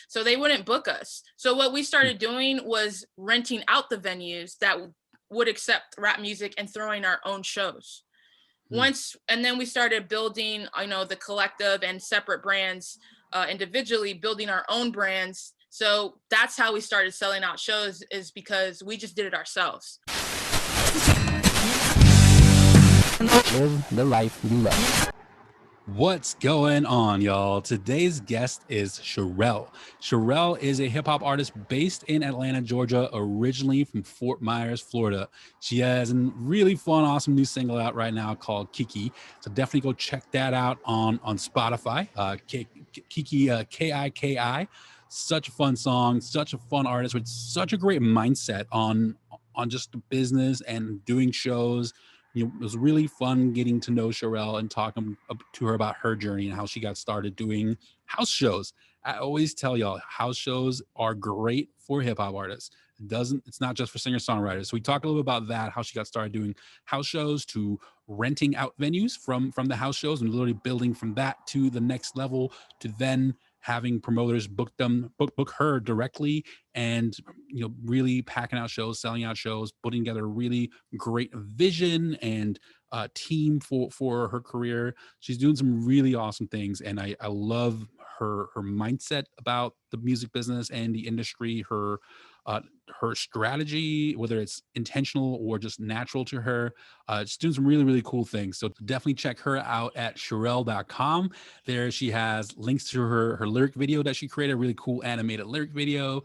So they wouldn't book us. So what we started doing was renting out the venues that would accept rap music and throwing our own shows. And then we started building, the collective and separate brands individually, building our own brands. So that's how we started selling out shows, is because we just did it ourselves. Live the life you love. What's going on, y'all? Today's guest is Cherele. Cherele is a hip-hop artist based in Atlanta, Georgia, originally from Fort Myers, Florida. She has a really fun, awesome new single out right now called Kiki. So definitely go check that out on Spotify. Kiki, Kiki. Such a fun song, such a fun artist with such a great mindset on just the business and doing shows. It was really fun getting to know Cherele and talking to her about her journey and how she got started doing house shows. I always tell y'all, house shows are great for hip hop artists. It's not just for singer-songwriters. So we talk a little bit about that, how she got started doing house shows, to renting out venues from the house shows and literally building from that to the next level, to then having promoters book her directly, and really packing out shows, selling out shows, putting together a really great vision and team for her career. She's doing some really awesome things, and I love her mindset about the music business and the industry, her strategy, whether it's intentional or just natural to her. She's doing some really, really cool things. So definitely check her out at Cherele.com. There she has links to her lyric video that she created, a really cool animated lyric video.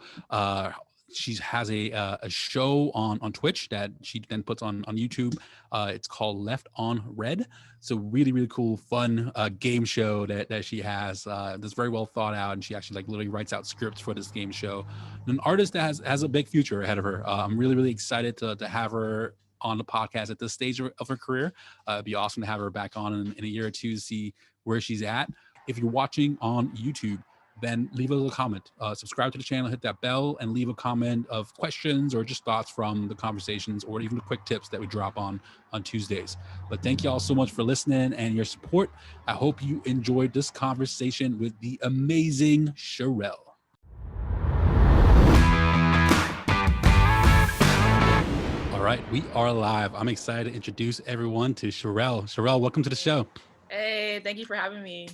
She has a show on Twitch that she then puts on YouTube. It's called Left on Red. So really, really cool, fun game show that she has that's very well thought out. And she actually literally writes out scripts for this game show. An artist that has a big future ahead of her. I'm really, really excited to have her on the podcast at this stage of her career. It'd be awesome to have her back on in a year or two to see where she's at. If you're watching on YouTube, then leave a little comment, subscribe to the channel, hit that bell, and leave a comment of questions or just thoughts from the conversations, or even the quick tips that we drop on Tuesdays. But thank you all so much for listening and your support. I hope you enjoyed this conversation with the amazing Cherele. All right, we are live. I'm excited to introduce everyone to Cherele. Cherele, welcome to the show. Hey, thank you for having me.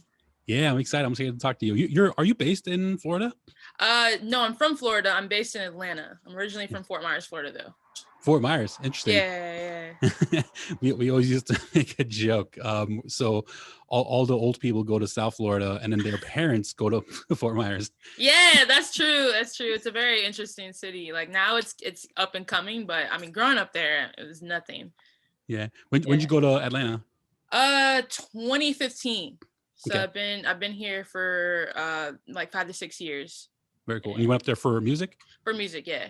Yeah, I'm excited. I'm excited to talk to you. Are you based in Florida? No, I'm from Florida. I'm based in Atlanta. I'm originally from Fort Myers, Florida, though. Fort Myers, interesting. Yeah. we always used to make a joke. So all the old people go to South Florida, and then their parents go to Fort Myers. Yeah, that's true. That's true. It's a very interesting city. Like now, it's up and coming, but I mean, growing up there, it was nothing. Yeah. When'd you go to Atlanta? 2015. So okay. I've been here for 5 to 6 years. Very cool. And you went up there for music? For music, yeah.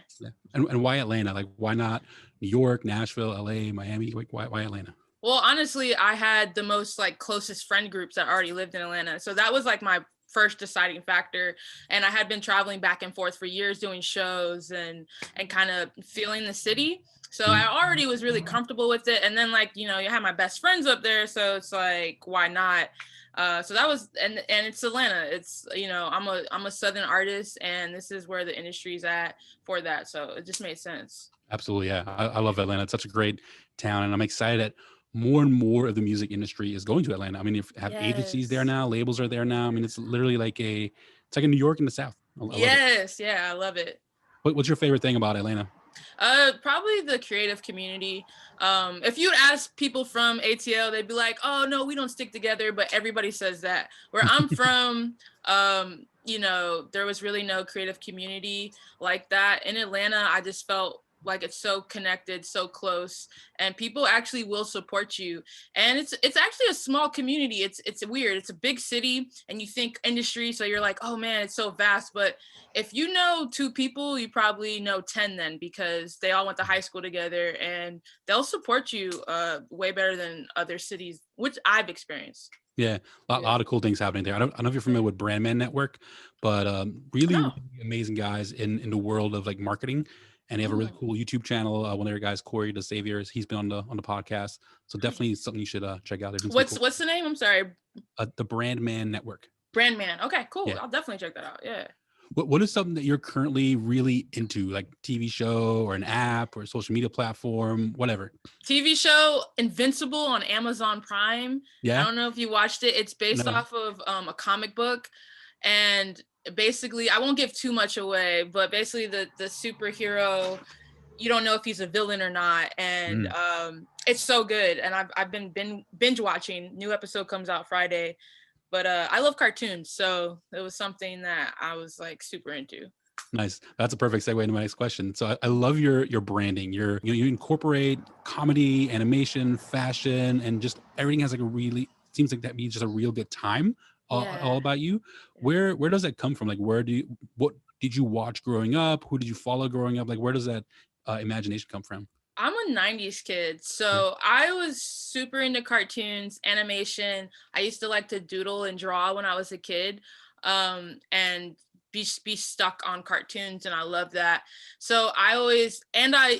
And why Atlanta? Like, why not New York, Nashville, LA, Miami? Like, why Atlanta? Well, honestly, I had the most closest friend groups that already lived in Atlanta. So that was my first deciding factor. And I had been traveling back and forth for years doing shows and kind of feeling the city. So I already was really comfortable with it. And then you have my best friends up there. So it's why not? So that was, and it's Atlanta. It's, I'm a Southern artist, and this is where the industry's at for that. So it just made sense. Absolutely. Yeah. I love Atlanta. It's such a great town, and I'm excited that more and more of the music industry is going to Atlanta. I mean, you have agencies there now, labels are there now. I mean, it's literally it's like a New York in the South. Yes. Yeah. I love it. What's your favorite thing about Atlanta? Probably the creative community. If you'd ask people from ATL, they'd be like, oh no, we don't stick together, but everybody says that. Where I'm from, there was really no creative community like that. In Atlanta, I just felt like it's so connected, so close, and people actually will support you. And it's actually a small community. It's weird. It's a big city, and you think industry, so you're like, oh man, it's so vast. But if you know 2 people, you probably know 10 then, because they all went to high school together, and they'll support you way better than other cities, which I've experienced. Yeah, a lot of cool things happening there. I don't know if you're familiar with Brandman Network, but really amazing guys in the world of marketing. And they have a really cool YouTube channel. One of their guys, Corey the Saviors, he's been on the podcast. So definitely something you should check out. What's the name? I'm sorry. The Brandman Network. Brandman. Okay, cool. Yeah. I'll definitely check that out. Yeah. What is something that you're currently really into, like TV show or an app or a social media platform, whatever? TV show Invincible on Amazon Prime. I Yeah. don't know if you watched it. It's based No. off of a comic book, and basically, I won't give too much away, but basically the superhero, you don't know if he's a villain or not, and it's so good. And I've been binge watching. New episode comes out Friday, but I love cartoons, so it was something that I was like super into. Nice. That's a perfect segue into my next question. So I love your branding. You incorporate comedy, animation, fashion, and just everything has like a really seems like that means just a real good time all Yeah. about you. Where does that come from? Like what did you watch growing up? Who did you follow growing up? Like where does that imagination come from? I'm a 90s kid, Yeah. so I was super into cartoons, animation. I used to like to doodle and draw when I was a kid, and be stuck on cartoons, and I love that. So I always, and I,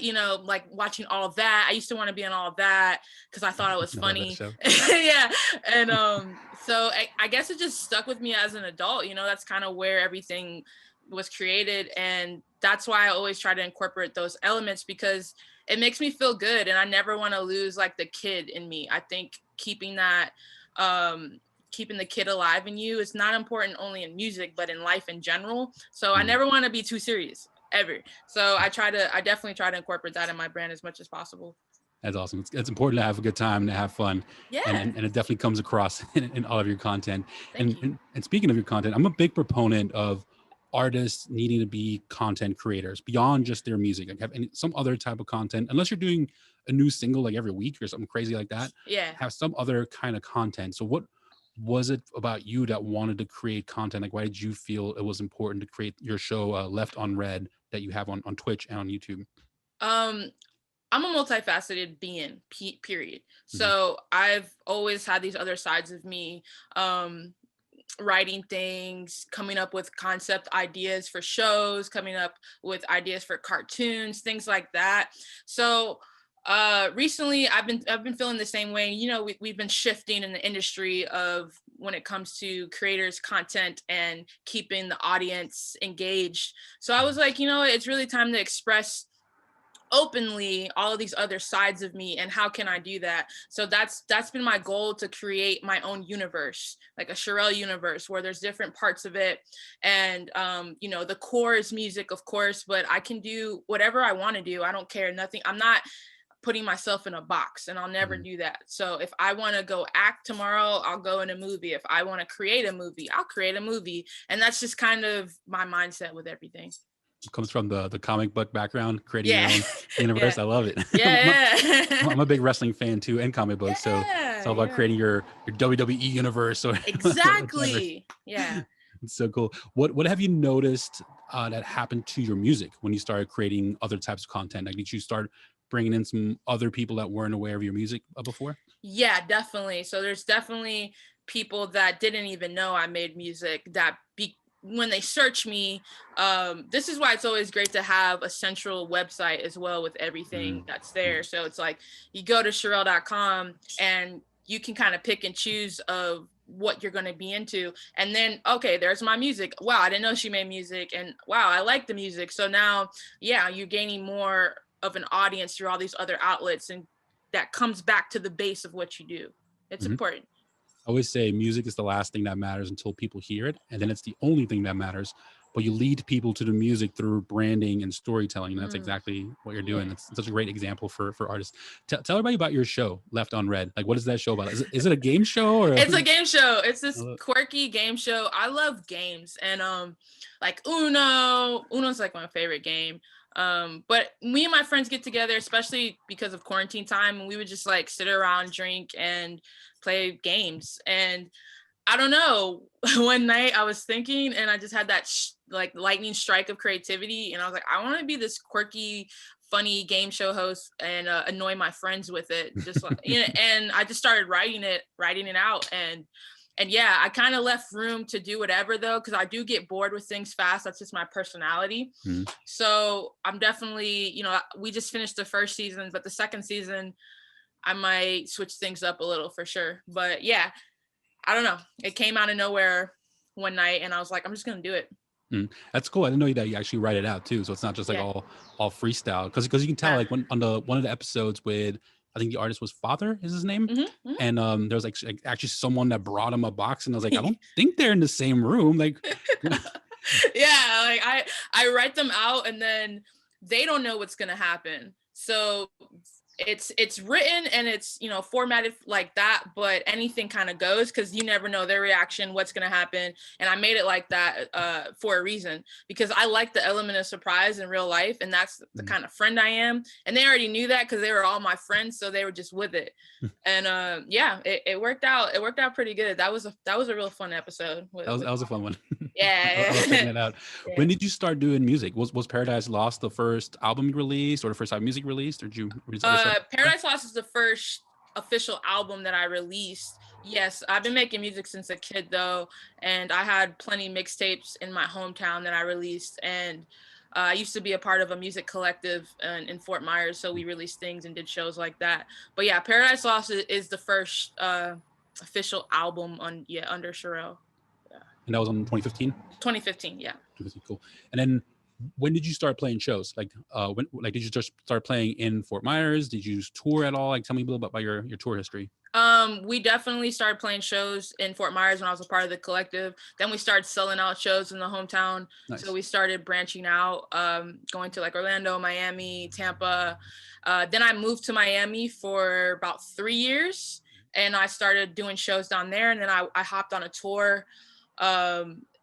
like watching all of that. I used to want to be on all of that because I thought it was I love that funny. show. Yeah, and so I guess it just stuck with me as an adult. That's kind of where everything was created, and that's why I always try to incorporate those elements because it makes me feel good, and I never want to lose like the kid in me. I think keeping that keeping the kid alive in you is not important only in music but in life in general. So I never want to be too serious ever. So I definitely try to incorporate that in my brand as much as possible. That's awesome. It's important to have a good time, to have fun. Yeah. And it definitely comes across in all of your content. Thank you. And speaking of your content, I'm a big proponent of artists needing to be content creators beyond just their music. Like have some other type of content, unless you're doing a new single like every week or something crazy like that. Yeah. Have some other kind of content. So what was it about you that wanted to create content? Like why did you feel it was important to create your show Left on Red that you have on Twitch and on YouTube? I'm a multifaceted being, period. So I've always had these other sides of me, writing things, coming up with concept ideas for shows, coming up with ideas for cartoons, things like that. So recently I've been feeling the same way. We've been shifting in the industry of when it comes to creators content and keeping the audience engaged. So I was like, it's really time to express openly all of these other sides of me, and how can I do that? So that's been my goal, to create my own universe, like a Cherele universe where there's different parts of it. And the core is music, of course, but I can do whatever I want to do. I don't care, nothing. I'm not putting myself in a box, and I'll never do that. So if I want to go act tomorrow, I'll go in a movie. If I want to create a movie, I'll create a movie. And that's just kind of my mindset with everything. Comes from the comic book background, creating your own universe. Yeah. I love it. Yeah. I'm a big wrestling fan too, and comic books. So it's all about creating your WWE universe or exactly. Yeah. It's so cool. What have you noticed that happened to your music when you started creating other types of content? Like, did you start bringing in some other people that weren't aware of your music before? Yeah, definitely. So there's definitely people that didn't even know I made music that when they search me, this is why it's always great to have a central website as well with everything that's there. So it's like you go to Cherele.com and you can kind of pick and choose of what you're going to be into. And then, okay, there's my music. Wow, I didn't know she made music. And wow, I like the music. So now, yeah, you're gaining more of an audience through all these other outlets. And that comes back to the base of what you do. It's important. I always say music is the last thing that matters until people hear it, and then it's the only thing that matters. But you lead people to the music through branding and storytelling, and that's exactly what you're doing. It's such a great example for artists. Tell everybody about your show, Left on Red. Like, what is that show about? Is it a game show or? It's a game show. It's this quirky game show. I love games, and like Uno's like my favorite game. But me and my friends get together, especially because of quarantine time, and we would just like sit around, drink, and play games. And I don't know, one night I was thinking, and I just had that like lightning strike of creativity, and I was like, I want to be this quirky, funny game show host and annoy my friends with it, just like and I just started writing it out, and yeah, I kind of left room to do whatever though, because I do get bored with things fast. That's just my personality. So I'm definitely, we just finished the first season, but the second season I might switch things up a little for sure. But yeah, I don't know. It came out of nowhere one night and I was like, I'm just going to do it. That's cool. I didn't know that you actually write it out too. So it's not just like Yeah. all freestyle. Because you can tell Nah. like when on the one of the episodes with I think the artist was Father is his name, Mm-hmm. and there was like actually someone that brought him a box, and I was like, I don't think they're in the same room. Like, Yeah, like I write them out and then they don't know what's gonna happen. So it's written and it's formatted like that, but anything kind of goes because you never know their reaction, what's gonna happen. And I made it like that for a reason, because I like the element of surprise in real life, and that's the kind of friend I am. And they already knew that because they were all my friends, so they were just with it. And yeah, it worked out. It worked out pretty good. That was a real fun episode. that was a fun one. Yeah. I was checking it out. Yeah. When did you start doing music? Was Paradise Lost the first album you released or the first time music released, or did you release other stuff? Paradise Lost is the first official album that I released. Yes, I've been making music since a kid though, and I had plenty mixtapes in my hometown that I released. And I used to be a part of a music collective in Fort Myers, so we released things and did shows like that. But yeah, Paradise Lost is the first official album under Cherele. Yeah. And that was on 2015. 2015, yeah. 2015, cool. And then when did you start playing shows? Like, did you just start playing in Fort Myers? Did you tour at all? Like, tell me a little bit about your tour history. We definitely started playing shows in Fort Myers when I was a part of the collective. Then we started selling out shows in the hometown. Nice. So we started branching out, going to like Orlando, Miami, Tampa. Then I moved to Miami for about 3 years, and I started doing shows down there. And then I hopped on a tour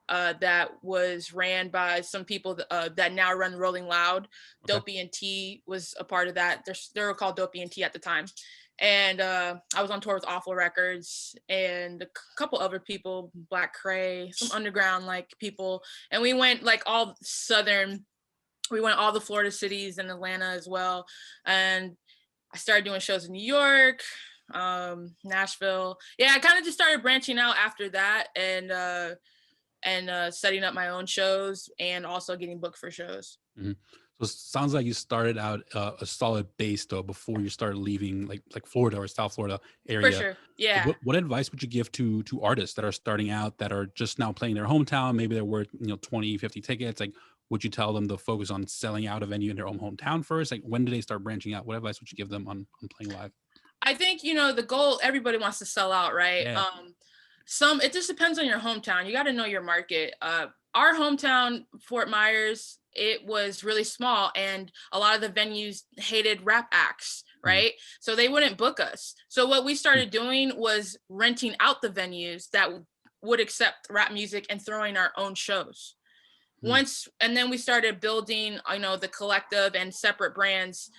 that was ran by some people that now run Rolling Loud. Okay. Dopey and T was a part of that. They were called Dopey and T at the time. And I was on tour with Awful Records and a couple other people, Black Cray, some underground like people. And we went like all southern. We went all the Florida cities and Atlanta as well. And I started doing shows in New York, Nashville. Yeah, I kind of just started branching out after that and setting up my own shows and also getting booked for shows. Mm-hmm. So it sounds like you started out a solid base though before you started leaving like Florida or South Florida area. For sure, yeah. What advice would you give to artists that are starting out, that are just now playing their hometown? Maybe they're worth 20, 50 tickets. Like, would you tell them to focus on selling out a venue in their own hometown first? Like, when do they start branching out? What advice would you give them on playing live? I think the goal, everybody wants to sell out, right? Yeah. It just depends on your hometown. You got to know your market. Our hometown, Fort Myers, it was really small, and a lot of the venues hated rap acts, right? Mm-hmm. So they wouldn't book us. So what we started doing was renting out the venues that would accept rap music and throwing our own shows. And then we started building, the collective and separate brands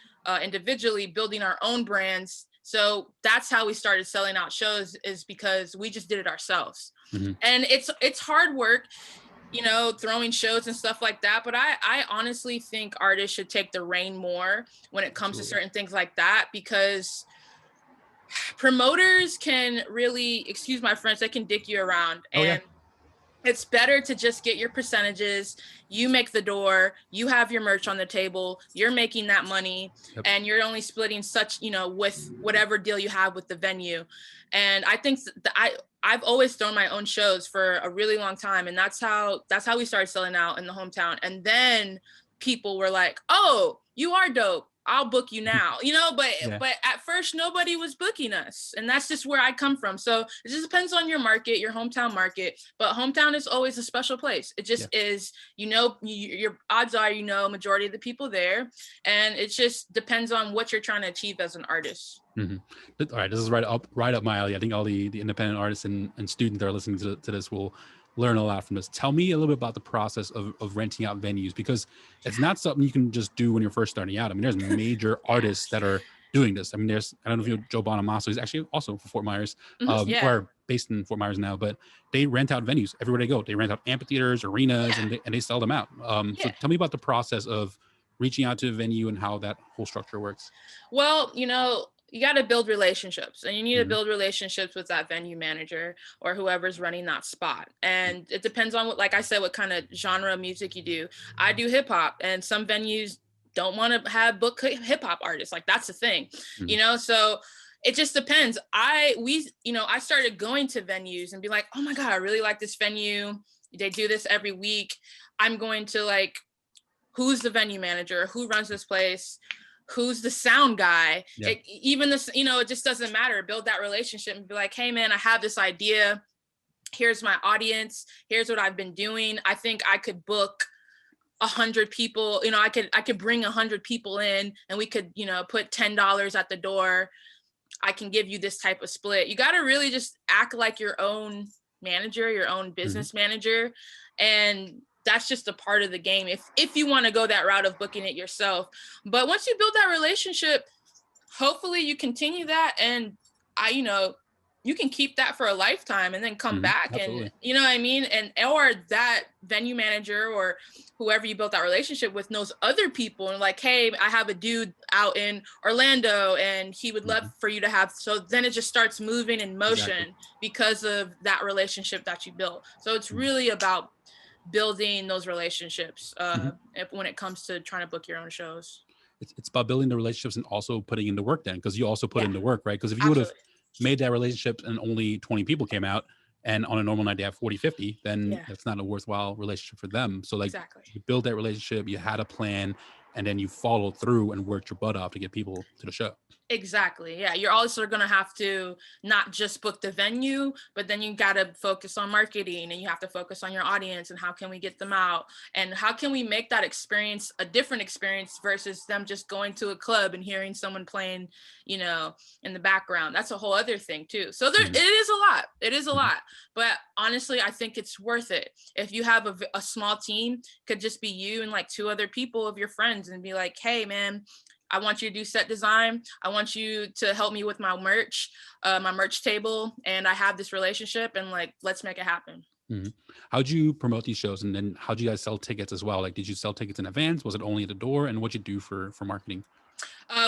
individually, building our own brands. So that's how we started selling out shows, is because we just did it ourselves. Mm-hmm. And it's hard work, throwing shows and stuff like that. But I honestly think artists should take the reign more when it comes to certain things like that, because promoters can really, excuse my French, they can dick you around. Oh, and it's better to just get your percentages. You make the door, you have your merch on the table, you're making that money. Yep. And you're only splitting such, with whatever deal you have with the venue. And I think that I've always thrown my own shows for a really long time. And that's how we started selling out in the hometown. And then people were like, oh, you are dope, I'll book you now, but at first nobody was booking us. And that's just where I come from. So it just depends on your market, your hometown market. But hometown is always a special place. It just is, your odds are, majority of the people there. And it just depends on what you're trying to achieve as an artist. Mm-hmm. All right. This is right up my alley. I think all the independent artists and students that are listening to this will learn a lot from this. Tell me a little bit about the process of renting out venues, because it's not something you can just do when you're first starting out. I mean, there's major artists that are doing this. I mean, I don't know if you know Joe Bonamassa. He's actually also from Fort Myers, or based in Fort Myers now, but they rent out venues everywhere they go. They rent out amphitheaters, arenas, and they sell them out. So tell me about the process of reaching out to a venue and how that whole structure works. Well, you got to build relationships, and you need to build relationships with that venue manager or whoever's running that spot. And it depends on like I said, what kind of genre of music you do. I do hip hop, and some venues don't want to have book hip hop artists. Like, that's the thing, so it just depends. I started going to venues and be like, oh my God, I really like this venue. They do this every week. I'm going to like, who's the venue manager, who runs this place, who's the sound guy. Even this, it just doesn't matter. Build that relationship and be like, hey man, I have this idea. Here's my audience. Here's what I've been doing. I think I could book 100 people. I could bring 100 people in, and we could, put $10 at the door. I can give you this type of split. You got to really just act like your own manager, your own business manager. And that's just a part of the game if you want to go that route of booking it yourself. But once you build that relationship, hopefully you continue that, and you can keep that for a lifetime and then come back. Absolutely. And you know what I mean? And or that venue manager or whoever you built that relationship with knows other people and like, hey, I have a dude out in Orlando and he would love for you to have. So then it just starts moving in motion because of that relationship that you built. So it's really about building those relationships when it comes to trying to book your own shows. It's about building the relationships and also putting in the work then, because you also put in the work, right? Because if you would have made that relationship and only 20 people came out, and on a normal night they have 40, 50, then it's not a worthwhile relationship for them. So like you build that relationship, you had a plan, and then you followed through and worked your butt off to get people to the show. Exactly. Yeah. You're also going to have to not just book the venue, but then you got to focus on marketing, and you have to focus on your audience and how can we get them out, and how can we make that experience a different experience versus them just going to a club and hearing someone playing, in the background. That's a whole other thing too. So it is a lot. It is a lot. But honestly, I think it's worth it. If you have a small team, could just be you and like 2 other people of your friends and be like, hey man, I want you to do set design. I want you to help me with my merch table. And I have this relationship, and like, let's make it happen. How'd you promote these shows? And then how'd you guys sell tickets as well? Like, did you sell tickets in advance? Was it only at the door? And what'd you do for marketing?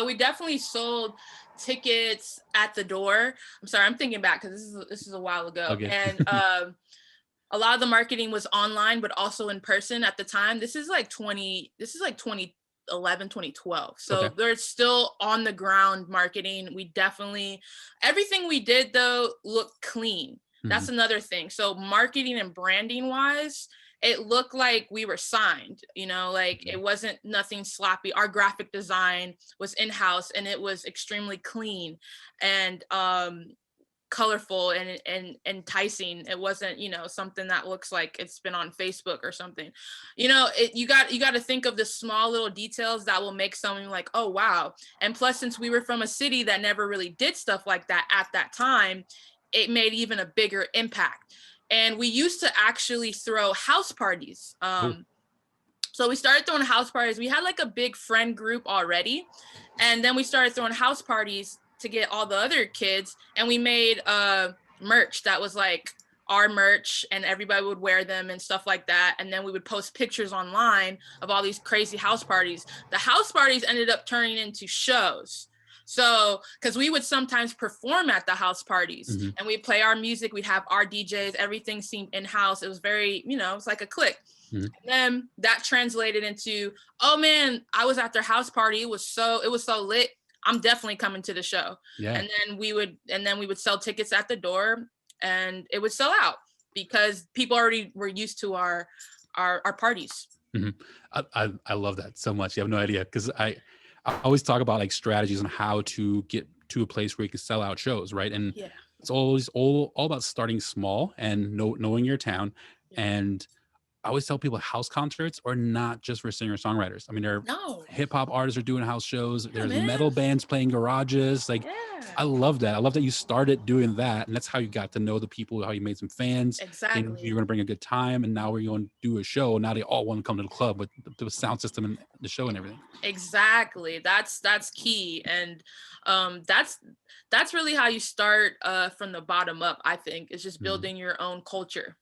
We definitely sold tickets at the door. I'm sorry, I'm thinking back because this is a while ago. Okay. And a lot of the marketing was online, but also in person at the time. This is like 2011, 2012. So there's still on the ground marketing. We definitely, everything we did though looked clean. That's another thing. So marketing and branding wise, it looked like we were signed, it wasn't nothing sloppy. Our graphic design was in-house, and it was extremely clean and colorful and enticing. It wasn't, something that looks like it's been on Facebook or something. You got to think of the small little details that will make someone like, oh wow. And plus, since we were from a city that never really did stuff like that at that time, it made even a bigger impact. And we used to actually throw house parties. So we started throwing house parties. We had like a big friend group already. And then we started throwing house parties to get all the other kids. And we made merch that was like our merch, and everybody would wear them and stuff like that. And then we would post pictures online of all these crazy house parties. The house parties ended up turning into shows. So, because we would sometimes perform at the house parties and we'd play our music, we'd have our DJs, everything seemed in-house. It was very, it was like a clique. And then that translated into, oh man, I was at their house party. It was so lit. I'm definitely coming to the show. Yeah. And then we would sell tickets at the door, and it would sell out because people already were used to our parties. I love that so much. You have no idea, because I always talk about like strategies on how to get to a place where you can sell out shows, right? And it's always all about starting small and knowing your town. And I always tell people house concerts are not just for singer-songwriters. I mean, there are hip-hop artists are doing house shows. There's metal bands playing garages. Like, I love that. I love that you started doing that, and that's how you got to know the people, how you made some fans. Exactly. And you're going to bring a good time, and now we're going to do a show. Now they all want to come to the club with the sound system and the show and everything. Exactly. That's key. And that's really how you start from the bottom up, I think. It's just building your own culture.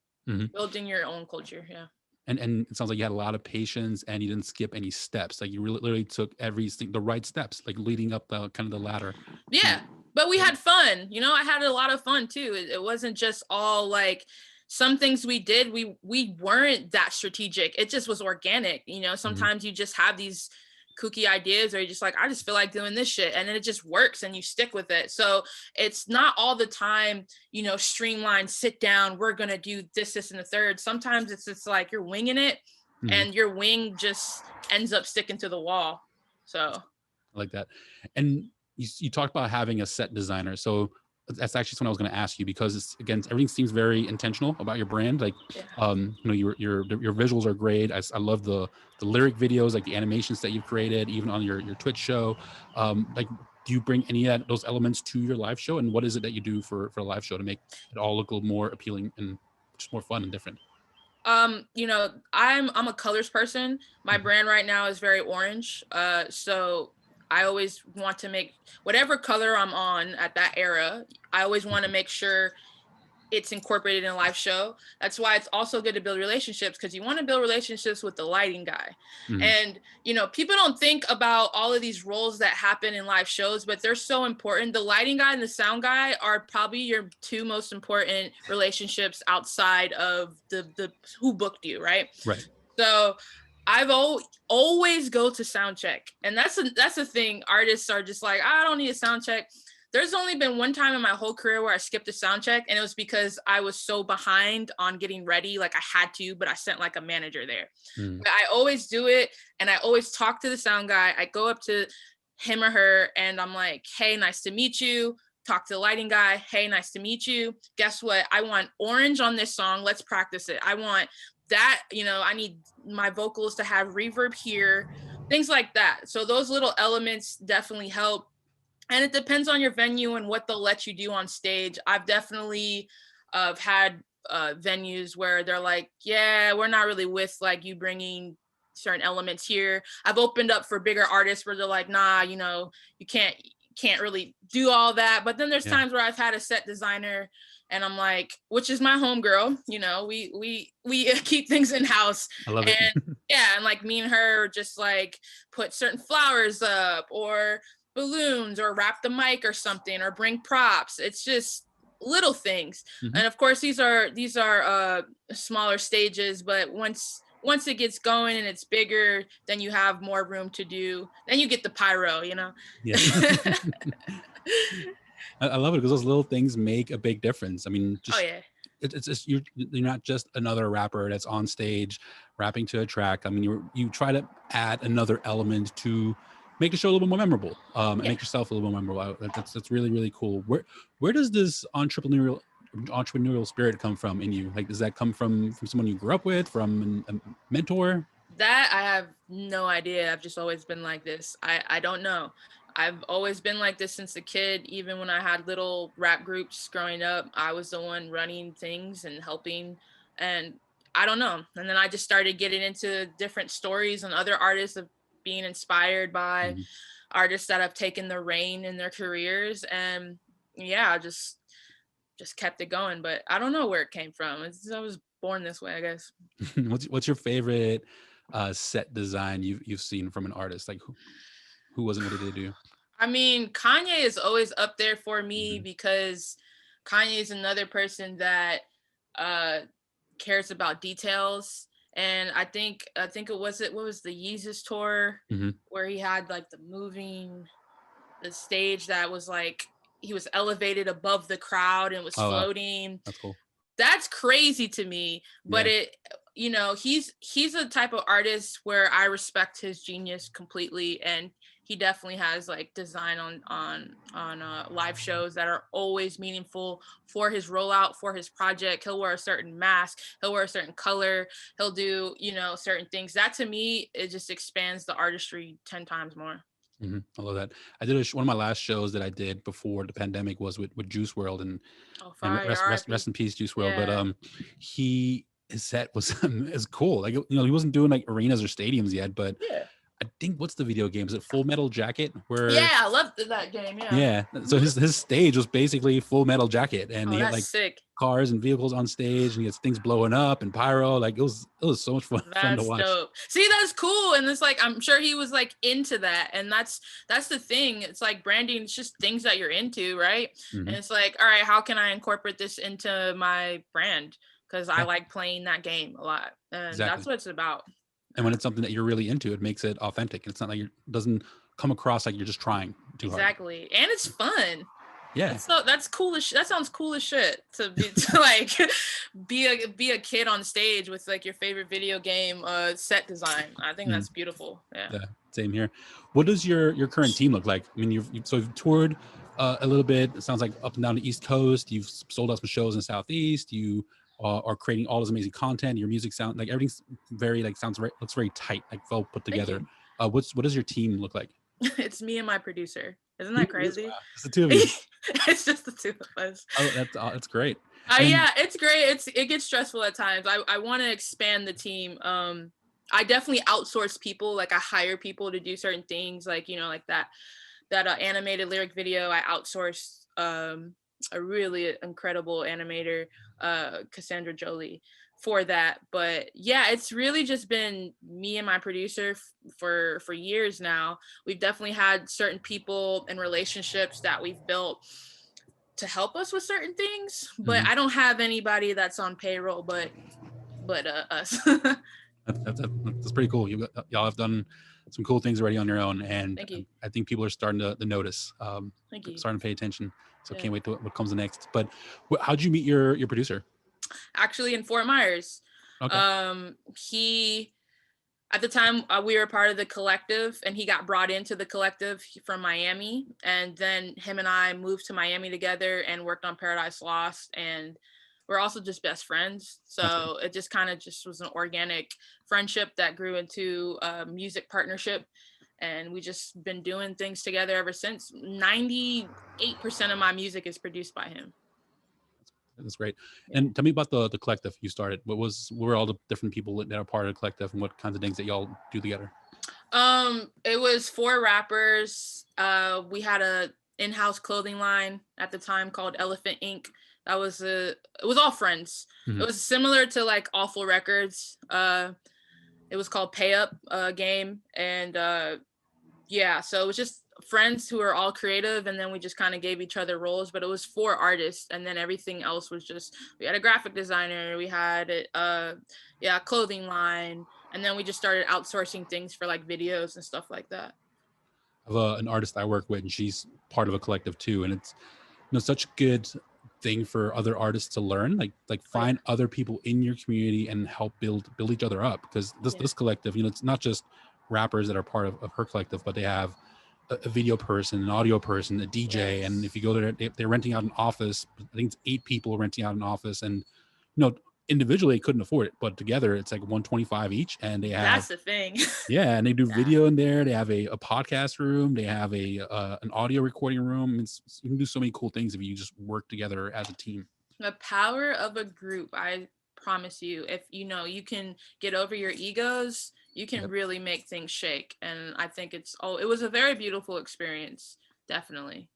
Building your own culture. Yeah. And it sounds like you had a lot of patience, and you didn't skip any steps. Like you literally took the right steps, like leading up the kind of the ladder. Yeah. But we had fun, I had a lot of fun too. It wasn't just all like some things we did. We weren't that strategic. It just was organic. Sometimes you just have these kooky ideas, or you're just like, I just feel like doing this shit, and then it just works and you stick with it. So it's not all the time, streamlined, sit down, we're gonna do this and the third. Sometimes it's like you're winging it, and your wing just ends up sticking to the wall. So I like that. And you talked about having a set designer. So that's actually something I was going to ask you, because it's, again, everything seems very intentional about your brand. Like, your visuals are great. I love the lyric videos, like the animations that you've created, even on your Twitch show. Like, do you bring any of those elements to your live show? And what is it that you do for a live show to make it all look a little more appealing and just more fun and different? I'm a colors person. My brand right now is very orange. So I always want to make whatever color I'm on at that era. I always want to make sure it's incorporated in a live show. That's why it's also good to build relationships, because you want to build relationships with the lighting guy. And, people don't think about all of these roles that happen in live shows, but they're so important. The lighting guy and the sound guy are probably your two most important relationships outside of the who booked you, right? Right. So I've always go to sound check. And that's the thing. Artists are just like, I don't need a sound check. There's only been one time in my whole career where I skipped a sound check, and it was because I was so behind on getting ready. Like, I had to, but I sent like a manager there. But I always do it, and I always talk to the sound guy. I go up to him or her, and I'm like, hey, nice to meet you. Talk to the lighting guy. Hey, nice to meet you. Guess what? I want orange on this song. Let's practice it. I want that, I need my vocals to have reverb here, things like that. So those little elements definitely help. And it depends on your venue and what they'll let you do on stage. I've definitely had venues where they're like, yeah, we're not really with like you bringing certain elements here. I've opened up for bigger artists where they're like, nah, you can't really do all that. But then there's times where I've had a set designer, and I'm like, which is my homegirl, we keep things in house. I love it. And like me and her just like put certain flowers up or balloons or wrap the mic or something or bring props. It's just little things. And of course these are smaller stages, but once it gets going and it's bigger, then you have more room to do. Then you get the pyro, Yeah. I love it because those little things make a big difference. I mean, just it's just you're not just another rapper that's on stage rapping to a track. I mean, you try to add another element to make the show a little bit more memorable, and make yourself a little more memorable. That's really, really cool. Where does this entrepreneurial spirit come from in you? Like, does that come from someone you grew up with, from a mentor? That I have no idea. I've just always been like this. I don't know. I've always been like this since a kid. Even when I had little rap groups growing up, I was the one running things and helping. And I don't know. And then I just started getting into different stories and other artists of being inspired by artists that have taken the reign in their careers. And I just kept it going. But I don't know where it came from. I was born this way, I guess. What's your favorite set design you've seen from an artist? Like, who was it? What did they do? I mean, Kanye is always up there for me because Kanye is another person that cares about details. And I think what was the Yeezus tour where he had like the stage that was like, he was elevated above the crowd and was floating. That's cool. That's crazy to me, but he's a type of artist where I respect his genius completely, and he definitely has like design on live shows that are always meaningful for his rollout, for his project. He'll wear a certain mask, he'll wear a certain color, he'll do certain things. That to me, it just expands the artistry 10 times more. I love that. I did one of my last shows that I did before the pandemic was with Juice WRLD, and rest in peace, Juice WRLD. But his set was is cool. Like, he wasn't doing like arenas or stadiums yet, but I think, what's the video game? Is it Full Metal Jacket? I loved that game. Yeah. So his stage was basically Full Metal Jacket, and he had like sick cars and vehicles on stage, and he has things blowing up and pyro. Like, it was so much fun to watch. Dope. See, that's cool. And it's like, I'm sure he was like into that. And that's the thing. It's like branding, it's just things that you're into, right? And it's like, all right, how can I incorporate this into my brand? Because I like playing that game a lot. And that's what it's about. And when it's something that you're really into, it makes it authentic. It's not like it doesn't come across like you're just trying too hard. Exactly. And it's fun. Yeah. That's cool as that sounds cool as shit to be to like be a kid on stage with like your favorite video game set design. I think that's beautiful. Yeah. Same here. What does your current team look like? I mean, you've toured a little bit. It sounds like up and down the East Coast. You've sold out some shows in the Southeast. You are creating all this amazing content. Your music sound like everything's very like looks very tight, like well put together. What does your team look like? It's me and my producer. Isn't that crazy? Wow. It's the two of you. It's just the two of us. Oh, that's great. Yeah, it's great. It gets stressful at times. I want to expand the team. I definitely outsource people. Like I hire people to do certain things. Like like that animated lyric video. I outsourced a really incredible animator, Cassandra Jolie, for that. But yeah, it's really just been me and my producer for years now. We've definitely had certain people and relationships that we've built to help us with certain things, but I don't have anybody that's on payroll but us. That's pretty cool. Y'all have done some cool things already on your own, and I think people are starting to notice. Starting to pay attention. So can't wait to what comes next. But how'd you meet your producer? Actually, in Fort Myers. Okay. He, at the time, we were part of the collective, and he got brought into the collective from Miami, and then him and I moved to Miami together and worked on Paradise Lost, and we're also just best friends. So it just kind of just was an organic friendship that grew into a music partnership, and we just been doing things together ever since. 98% of my music is produced by him. That's great. Yeah. And tell me about the collective you started. What were all the different people that are part of the collective, and what kinds of things that y'all do together? It was 4 rappers. We had a in-house clothing line at the time called Elephant Inc. It was all friends. It was similar to like Awful Records. It was called Pay Up game, and so it was just friends who are all creative, and then we just kind of gave each other roles, but it was 4 artists, and then everything else was just, we had a graphic designer, we had a clothing line, and then we just started outsourcing things for like videos and stuff like that. I have an artist I work with, and she's part of a collective too, and it's such a good thing for other artists to learn, like find other people in your community and help build each other up, because this collective, it's not just rappers that are part of her collective, but they have a video person, an audio person, a DJ, and if you go there, they're renting out an office. I think it's 8 people renting out an office, and individually they couldn't afford it, but together it's like $125 each, and they have, that's the thing. And they do video in there. They have a podcast room. They have an audio recording room. You can do so many cool things if you just work together as a team. The power of a group, I promise you, if you can get over your egos, you can really make things shake. And I think it was a very beautiful experience, definitely.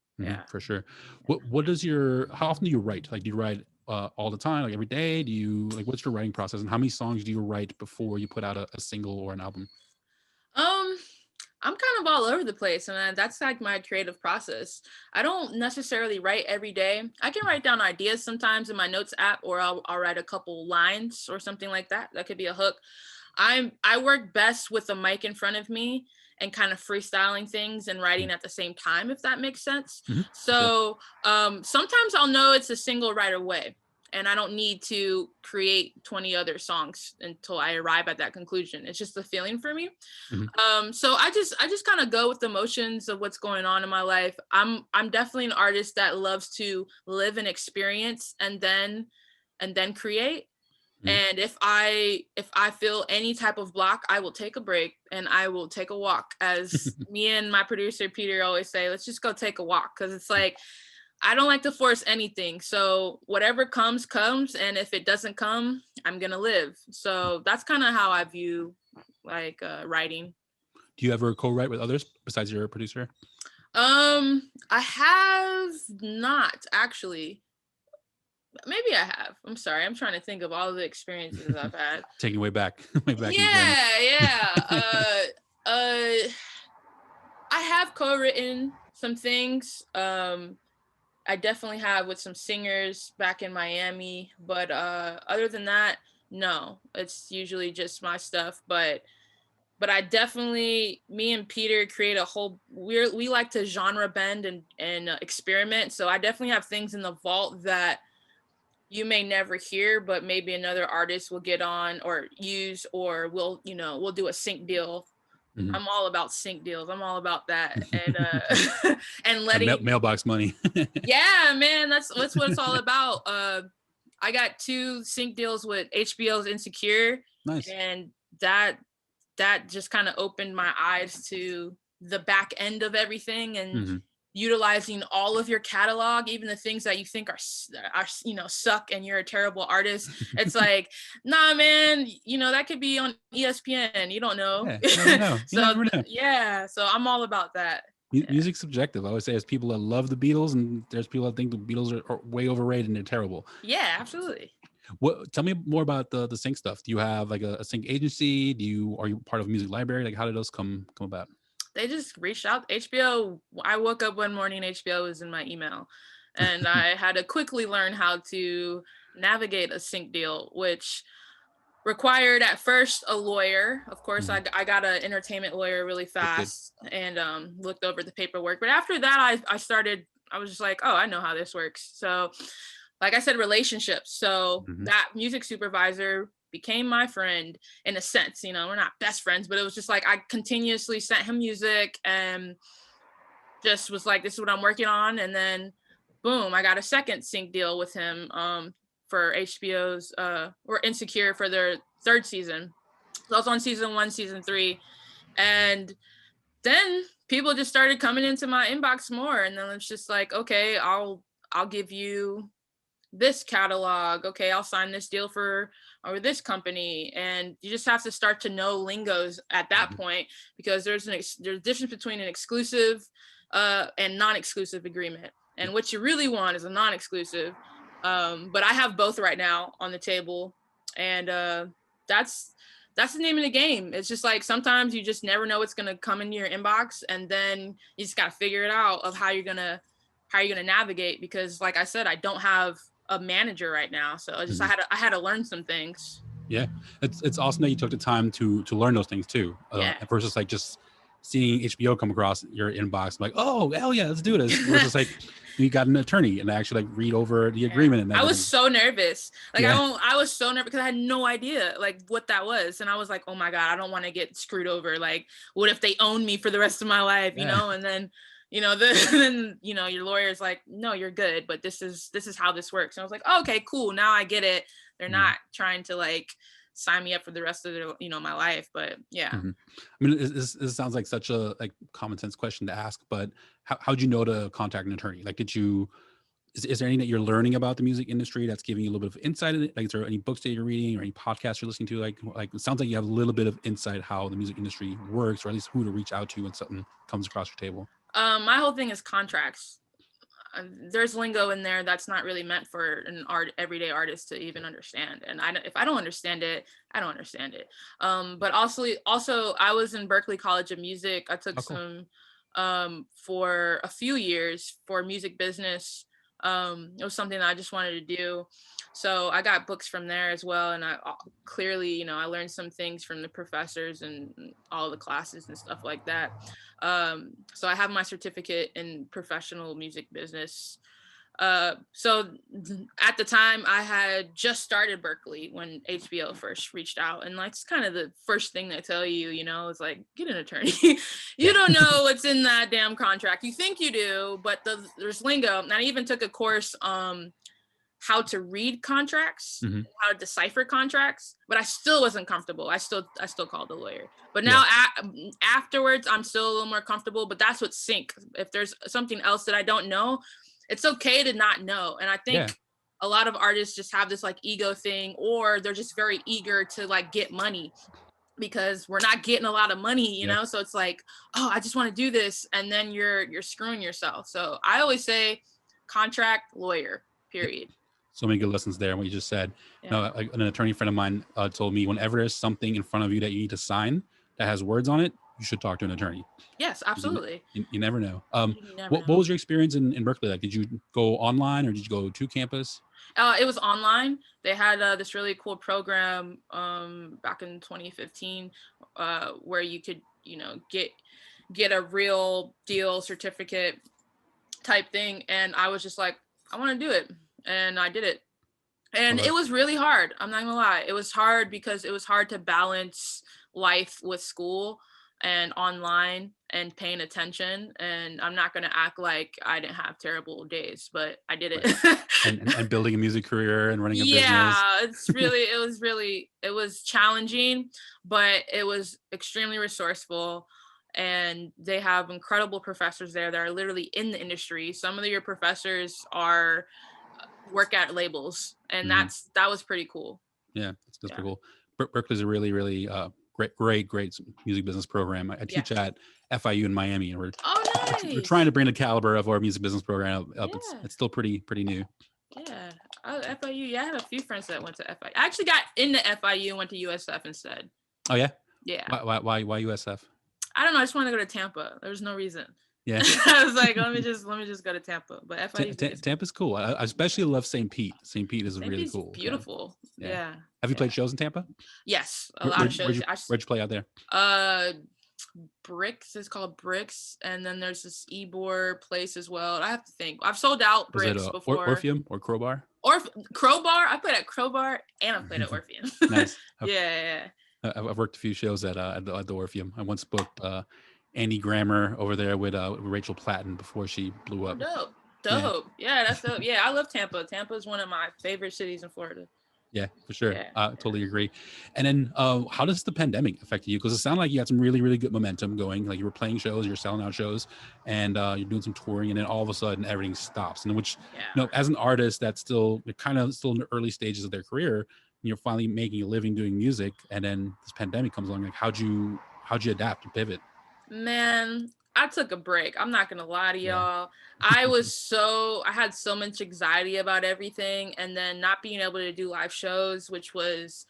For sure. How often do you write? Like, do you write all the time, like every day? Do you what's your writing process, and how many songs do you write before you put out a single or an album? I'm kind of all over the place, and that's like my creative process. I don't necessarily write every day. I can write down ideas sometimes in my notes app, or I'll write a couple lines or something like that. That could be a hook. I work best with a mic in front of me and kind of freestyling things and writing at the same time, if that makes sense. So sometimes I'll know it's a single right away, and I don't need to create 20 other songs until I arrive at that conclusion. It's just a feeling for me. So I just kind of go with the motions of what's going on in my life. I'm definitely an artist that loves to live an experience and then create. And if I feel any type of block, I will take a break and I will take a walk. As me and my producer Peter always say, let's just go take a walk, because it's like, I don't like to force anything. So whatever comes, and if it doesn't come, I'm gonna live. So that's kind of how I view writing. Do you ever co-write with others besides your producer? I have not, actually. Maybe I have. I'm sorry. I'm trying to think of all the experiences I've had. Taking way back. Yeah. I have co-written some things. I definitely have with some singers back in Miami, but other than that, no. It's usually just my stuff. But but I definitely, me and Peter create a whole, we like to genre bend and experiment. So I definitely have things in the vault that you may never hear, but maybe another artist will get on or use, or we'll do a sync deal. Mhm. I'm all about sync deals. I'm all about that. And and letting Mailbox money. yeah, man, that's what it's all about. I got 2 sync deals with HBO's Insecure, Nice. and that just kind of opened my eyes to the back end of everything, and Mhm. utilizing all of your catalog, even the things that you think are suck and you're a terrible artist. It's like, nah, man, that could be on ESPN. You don't know. Yeah, you never know. You So never know. yeah, so I'm all about that. Yeah. Music's subjective. I always say there's people that love the Beatles, and there's people that think the Beatles are way overrated and they're terrible. Yeah, absolutely. Tell me more about the sync stuff. Do you have like a sync agency? Are you part of a music library? Like, how did those come about? They just reached out. HBO, I woke up one morning, HBO was in my email, and I had to quickly learn how to navigate a sync deal, which required at first a lawyer. Of course, I got an entertainment lawyer really fast and looked over the paperwork. But after that, I was just like, oh, I know how this works. So like I said, relationships. So that music supervisor became my friend in a sense. We're not best friends, but it was just like I continuously sent him music and just was like, this is what I'm working on. And then boom, I got a second sync deal with him for HBO's or Insecure for their 3rd season. So I was on season 1, season 3. And then people just started coming into my inbox more. And then it's just like, okay, I'll give you this catalog. Okay, I'll sign this deal for or this company. And you just have to start to know lingos at that point, because there's a difference between an exclusive and non-exclusive agreement. And what you really want is a non-exclusive. But I have both right now on the table, and that's the name of the game. It's just like sometimes you just never know what's gonna come into your inbox, and then you just gotta figure it out of how you're gonna navigate. Because like I said, I don't have a manager right now, so I had to learn some things. Yeah, it's awesome that you took the time to learn those things too. Versus like just seeing HBO come across your inbox, like, oh hell yeah, let's do this. Versus like you got an attorney and actually like read over the agreement. And I was so nervous. Like I was so nervous because I had no idea like what that was, and I was like, oh my god, I don't want to get screwed over. Like, what if they own me for the rest of my life? And then then your lawyer's like, no, you're good, but this is how this works. And I was like, oh, okay, cool, now I get it. They're not trying to like sign me up for the rest of their, my life. But yeah. I mean, this sounds like such a like common sense question to ask, but how'd you know to contact an attorney? Like, is there anything that you're learning about the music industry that's giving you a little bit of insight in it? Like, is there any books that you're reading or any podcasts you're listening to? Like it sounds like you have a little bit of insight how the music industry works, or at least who to reach out to when something comes across your table. My whole thing is contracts. There's lingo in there that's not really meant for an everyday artist to even understand. And if I don't understand it, I don't understand it. But also I was in Berklee College of Music. I took some for a few years for music business. It was something that I just wanted to do. So I got books from there as well. And I clearly, I learned some things from the professors and all the classes and stuff like that. So I have my certificate in professional music business. So at the time I had just started Berklee when HBO first reached out, and like it's kind of the first thing they tell you, is like, get an attorney. You don't know what's in that damn contract. You think you do, but there's lingo. And I even took a course how to read contracts, how to decipher contracts, but I still wasn't comfortable. I still called the lawyer. But now afterwards, I'm still a little more comfortable, but that's what sync. If there's something else that I don't know, it's okay to not know. And I think a lot of artists just have this like ego thing, or they're just very eager to like get money because we're not getting a lot of money, you know? So it's like, oh, I just want to do this. And then you're screwing yourself. So I always say contract, lawyer, period. So many good lessons there. What you just said. An attorney friend of mine told me, whenever there's something in front of you that you need to sign that has words on it, you should talk to an attorney. Yes, absolutely. You never know. You never What know. was your experience in Berkeley like? Did you go online or did you go to campus? It was online. They had this really cool program back in 2015 where you could, get a real deal certificate type thing. And I was just like, I want to do it. And I did it. And it was really hard. I'm not gonna lie. It was hard because it was hard to balance life with school and online and paying attention. And I'm not gonna act like I didn't have terrible days, but I did it. Right. and building a music career and running a business. Yeah, it was challenging, but it was extremely resourceful. And they have incredible professors there that are literally in the industry. Some of your professors work at labels, and that was pretty cool. Yeah, that's pretty cool. Berkeley's a really, really great music business program. I teach at FIU in Miami, and we're trying to bring the caliber of our music business program up. It's still pretty new. Yeah, FIU. Yeah, I had a few friends that went to FIU. I actually got into FIU and went to USF instead. Oh yeah. Yeah. Why USF? I don't know. I just wanted to go to Tampa. There was no reason. Yeah. I was like, let me just go to Tampa. But FIU. Tampa's cool. I especially love St. Pete. St. Pete is really cool. Beautiful. Yeah. Have you played shows in Tampa? Yes, a lot of shows. Where'd you play out there? Bricks. It's called Bricks, and then there's this Ybor place as well. I have to think. I've sold out Bricks before. Orpheum or Crowbar? Crowbar. I played at Crowbar and I played at Orpheum. Nice. Yeah. I've worked a few shows at the Orpheum. I once booked Andy Grammer over there with Rachel Platten before she blew up. Dope. Yeah, that's dope. Yeah, I love Tampa. Tampa is one of my favorite cities in Florida. Yeah, for sure. Totally agree. And then how does the pandemic affect you? Because it sounded like you had some really, really good momentum going. Like you were playing shows, you're selling out shows, and you're doing some touring, and then all of a sudden everything stops. And which, as an artist that's still kind of still in the early stages of their career, and you're finally making a living doing music, and then this pandemic comes along. Like how'd you adapt and pivot? Man, I took a break. I'm not gonna lie to y'all. I had so much anxiety about everything, and then not being able to do live shows, which was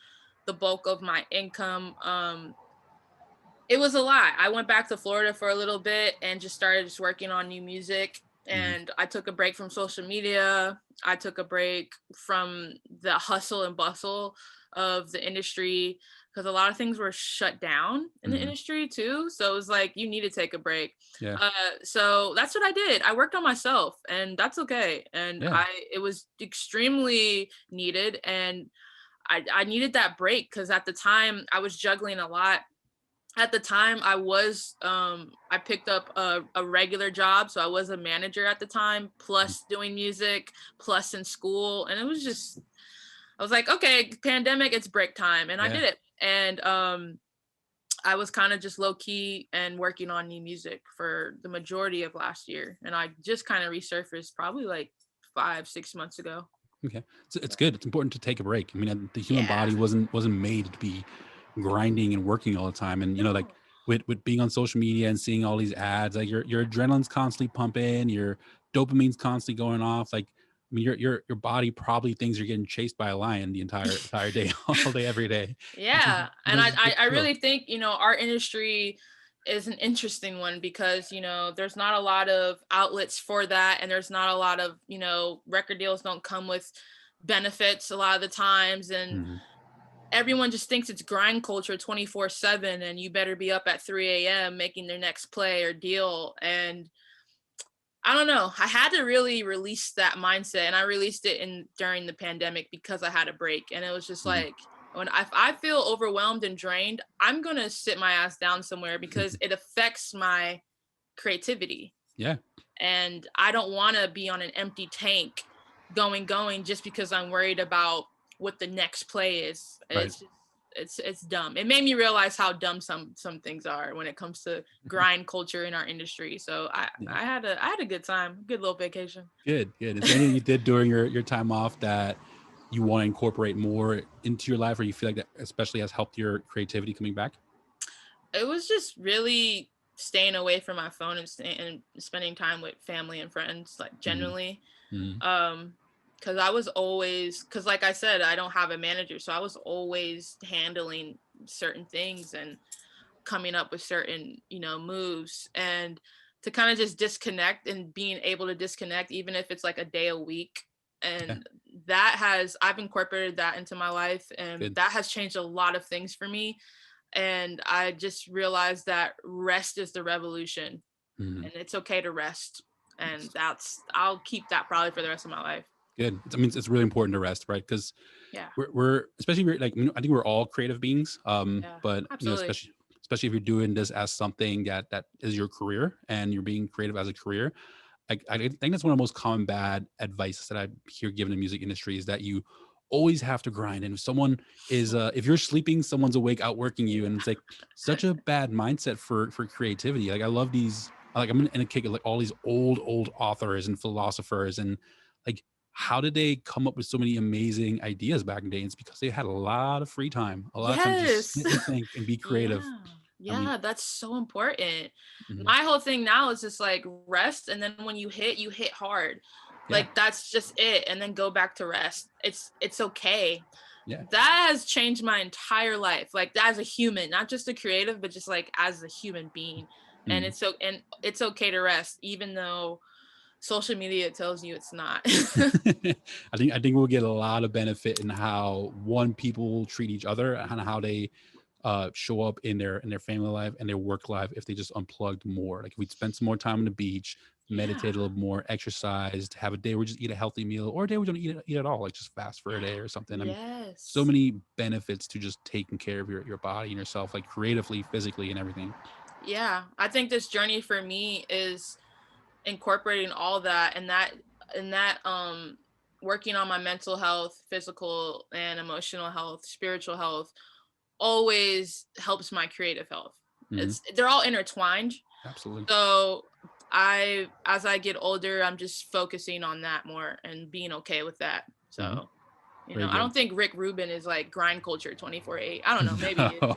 the bulk of my income. It was a lot. I went back to Florida for a little bit and just started working on new music. And I took a break from social media. I took a break from the hustle and bustle of the industry, because a lot of things were shut down in the industry too. So it was like, you need to take a break. Yeah. So that's what I did. I worked on myself, and that's okay. And it was extremely needed. And I needed that break because at the time I was juggling a lot. At the time I picked up a regular job. So I was a manager at the time, plus doing music, plus in school. And it was just, I was like, okay, pandemic, it's break time. And I did it. And I was kind of just low key and working on new music for the majority of last year. And I just kind of resurfaced probably like 5-6 months ago. Okay. So it's good. It's important to take a break. I mean, the human body wasn't made to be grinding and working all the time. And, like with being on social media and seeing all these ads, like your adrenaline's constantly pumping, your dopamine's constantly going off. Like, I mean, your body probably thinks you're getting chased by a lion the entire day, all day, every day. Yeah. And I really think, our industry is an interesting one because, there's not a lot of outlets for that. And there's not a lot of, record deals don't come with benefits a lot of the times. And everyone just thinks it's grind culture 24/7 and you better be up at 3 a.m. making their next play or deal. And I don't know. I had to really release that mindset, and I released it during the pandemic because I had a break. And it was just like, when I feel overwhelmed and drained, I'm going to sit my ass down somewhere because it affects my creativity. Yeah. And I don't want to be on an empty tank going just because I'm worried about what the next play is. Right. It's dumb. It made me realize how dumb some things are when it comes to grind culture in our industry. So I had a good time, good little vacation. Good. Is there anything you did during your time off that you want to incorporate more into your life, or you feel like that especially has helped your creativity coming back? It was just really staying away from my phone and spending time with family and friends, like generally. Because I was always, like I said, I don't have a manager. So I was always handling certain things. And coming up with certain, moves, and to kind of just disconnect and being able to disconnect, even if it's like a day a week. Yeah. And I've incorporated that into my life, and Good. that has changed a lot of things for me. And I just realized that rest is the revolution, Mhm. and it's okay to rest. And I'll keep that probably for the rest of my life. Good. I mean, it's really important to rest, right? Because Yeah. we're especially like, I think we're all creative beings. Yeah. But Absolutely. especially if you're doing this as something that is your career and you're being creative as a career. I think that's one of the most common bad advice that I hear given in the music industry is that you always have to grind. And if someone is, if you're sleeping, someone's awake outworking you. And it's like such a bad mindset for creativity. Like I love these, like I'm in a kick of like all these old authors and philosophers and like, how did they come up with so many amazing ideas back in the day? It's because they had a lot of free time, a lot of time to just Yes. sit and think and be creative. Yeah. I mean, Yeah, that's so important. mhm. My whole thing now is just like rest, and then when you hit hard. Yeah, Like that's just it, and then go back to rest. It's okay. yeah. That has changed my entire life. Like as a human, not just a creative, but just like as a human being. And Mhm. it's okay to rest, even though social media tells you it's not. I think we'll get a lot of benefit in how people treat each other and how they show up in their family life and their work life if they just unplugged more. Like if we'd spend some more time on the beach, Yeah. meditate a little more, exercised, have a day where we just eat a healthy meal, or a day we don't eat at all, like just fast for a day or something. I mean, so Yes. many benefits to just taking care of your body and yourself, like creatively, physically, and everything. Yeah. I think this journey for me is incorporating all that, and that working on my mental health, physical and emotional health, spiritual health always helps my creative health. Hmm. They're all intertwined. Absolutely. So as I get older, I'm just focusing on that more and being okay with that. Hmm. So, Very I good. don't think Rick Rubin is like grind culture 24/8. I don't know, maybe he is.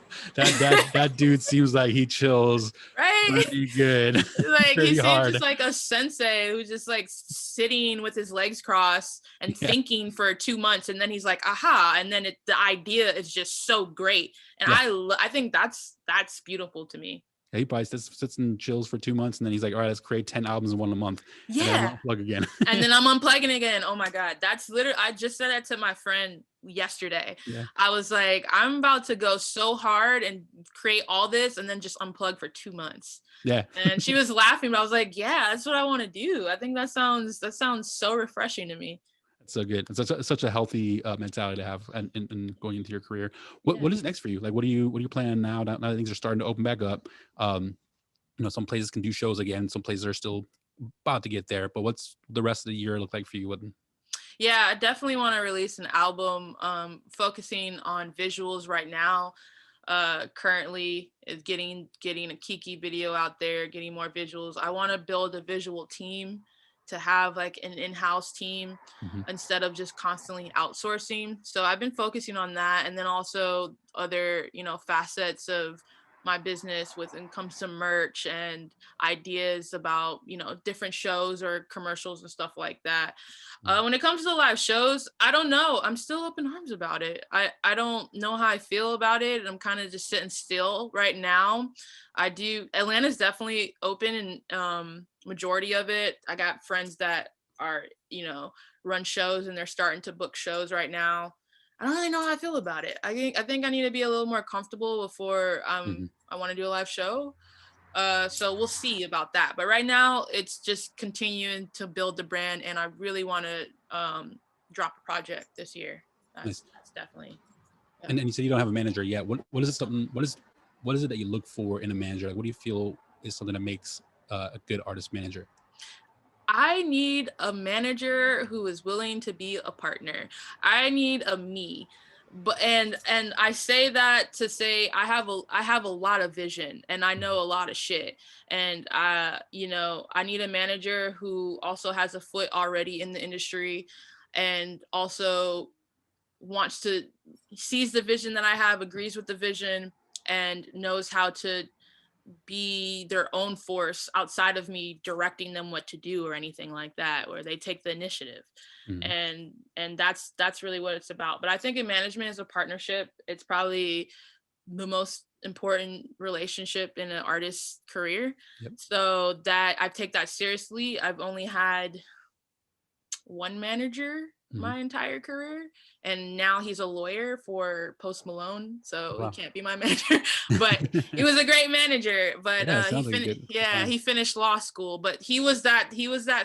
No, that dude seems like he chills Right? pretty good, Like he pretty seems just hard. like a sensei who's just like sitting with his legs crossed and Yeah, thinking for 2 months, and then he's like aha, and then the idea is just so great, and yeah. I think that's beautiful to me. He probably sits and chills for 2 months, and then he's like, "All right, let's create 10 albums in one a month," and then I'm Yeah. gonna plug again. And then I'm unplugging again. Oh my God. That's literally, I just said that to my friend yesterday. Yeah, I was like, I'm about to go so hard and create all this and then just unplug for 2 months. yeah. And she was laughing, but I was like, yeah, that's what I want to do. I think that sounds so refreshing to me. It's so good. It's such a healthy mentality to have, and going into your career. What Yeah. is next for you? Like, what are you planning now? Now that things are starting to open back up. Um, some places can do shows again. Some places are still about to get there. But what's the rest of the year look like for you? What? Yeah, I definitely want to release an album focusing on visuals right now. Currently is getting a Kiki video out there, getting more visuals. I want to build a visual team, to have like an in-house team Mhm. instead of just constantly outsourcing. So I've been focusing on that, and then also other, facets of my business with when it comes to merch and ideas about, different shows or commercials and stuff like that. Mhm. When it comes to live shows, I don't know. I'm still open arms about it. I don't know how I feel about it. I'm kind of just sitting still right now. I do. Atlanta's definitely open, and majority of it. I got friends that are, run shows, and they're starting to book shows right now. I don't really know how I feel about it. I think I need to be a little more comfortable before Mhm. I want to do a live show. So we'll see about that, but right now it's just continuing to build the brand, and I really want to drop a project this year. Nice. That's definitely, yeah. And you said you don't have a manager yet. What is it? What is it that you look for in a manager? Like, what do you feel is something that makes a good artist manager? I need a manager who is willing to be a partner. I need a me. But and I say that to say I have a lot of vision, and I know a lot of shit. And I need a manager who also has a foot already in the industry, and also wants to sees the vision that I have, agrees with the vision, and knows how to be their own force outside of me directing them what to do or anything like that, where they take the initiative. Mhm. And that's really what it's about. But I think in management is a partnership. It's probably the most important relationship in an artist's career. Yep. So that I take that seriously. I've only had one manager my entire career, and now he's a lawyer for Post Malone, so Wow. he can't be my manager. But he was a great manager. But Yeah, he sounds like a good he finished law school. But he was that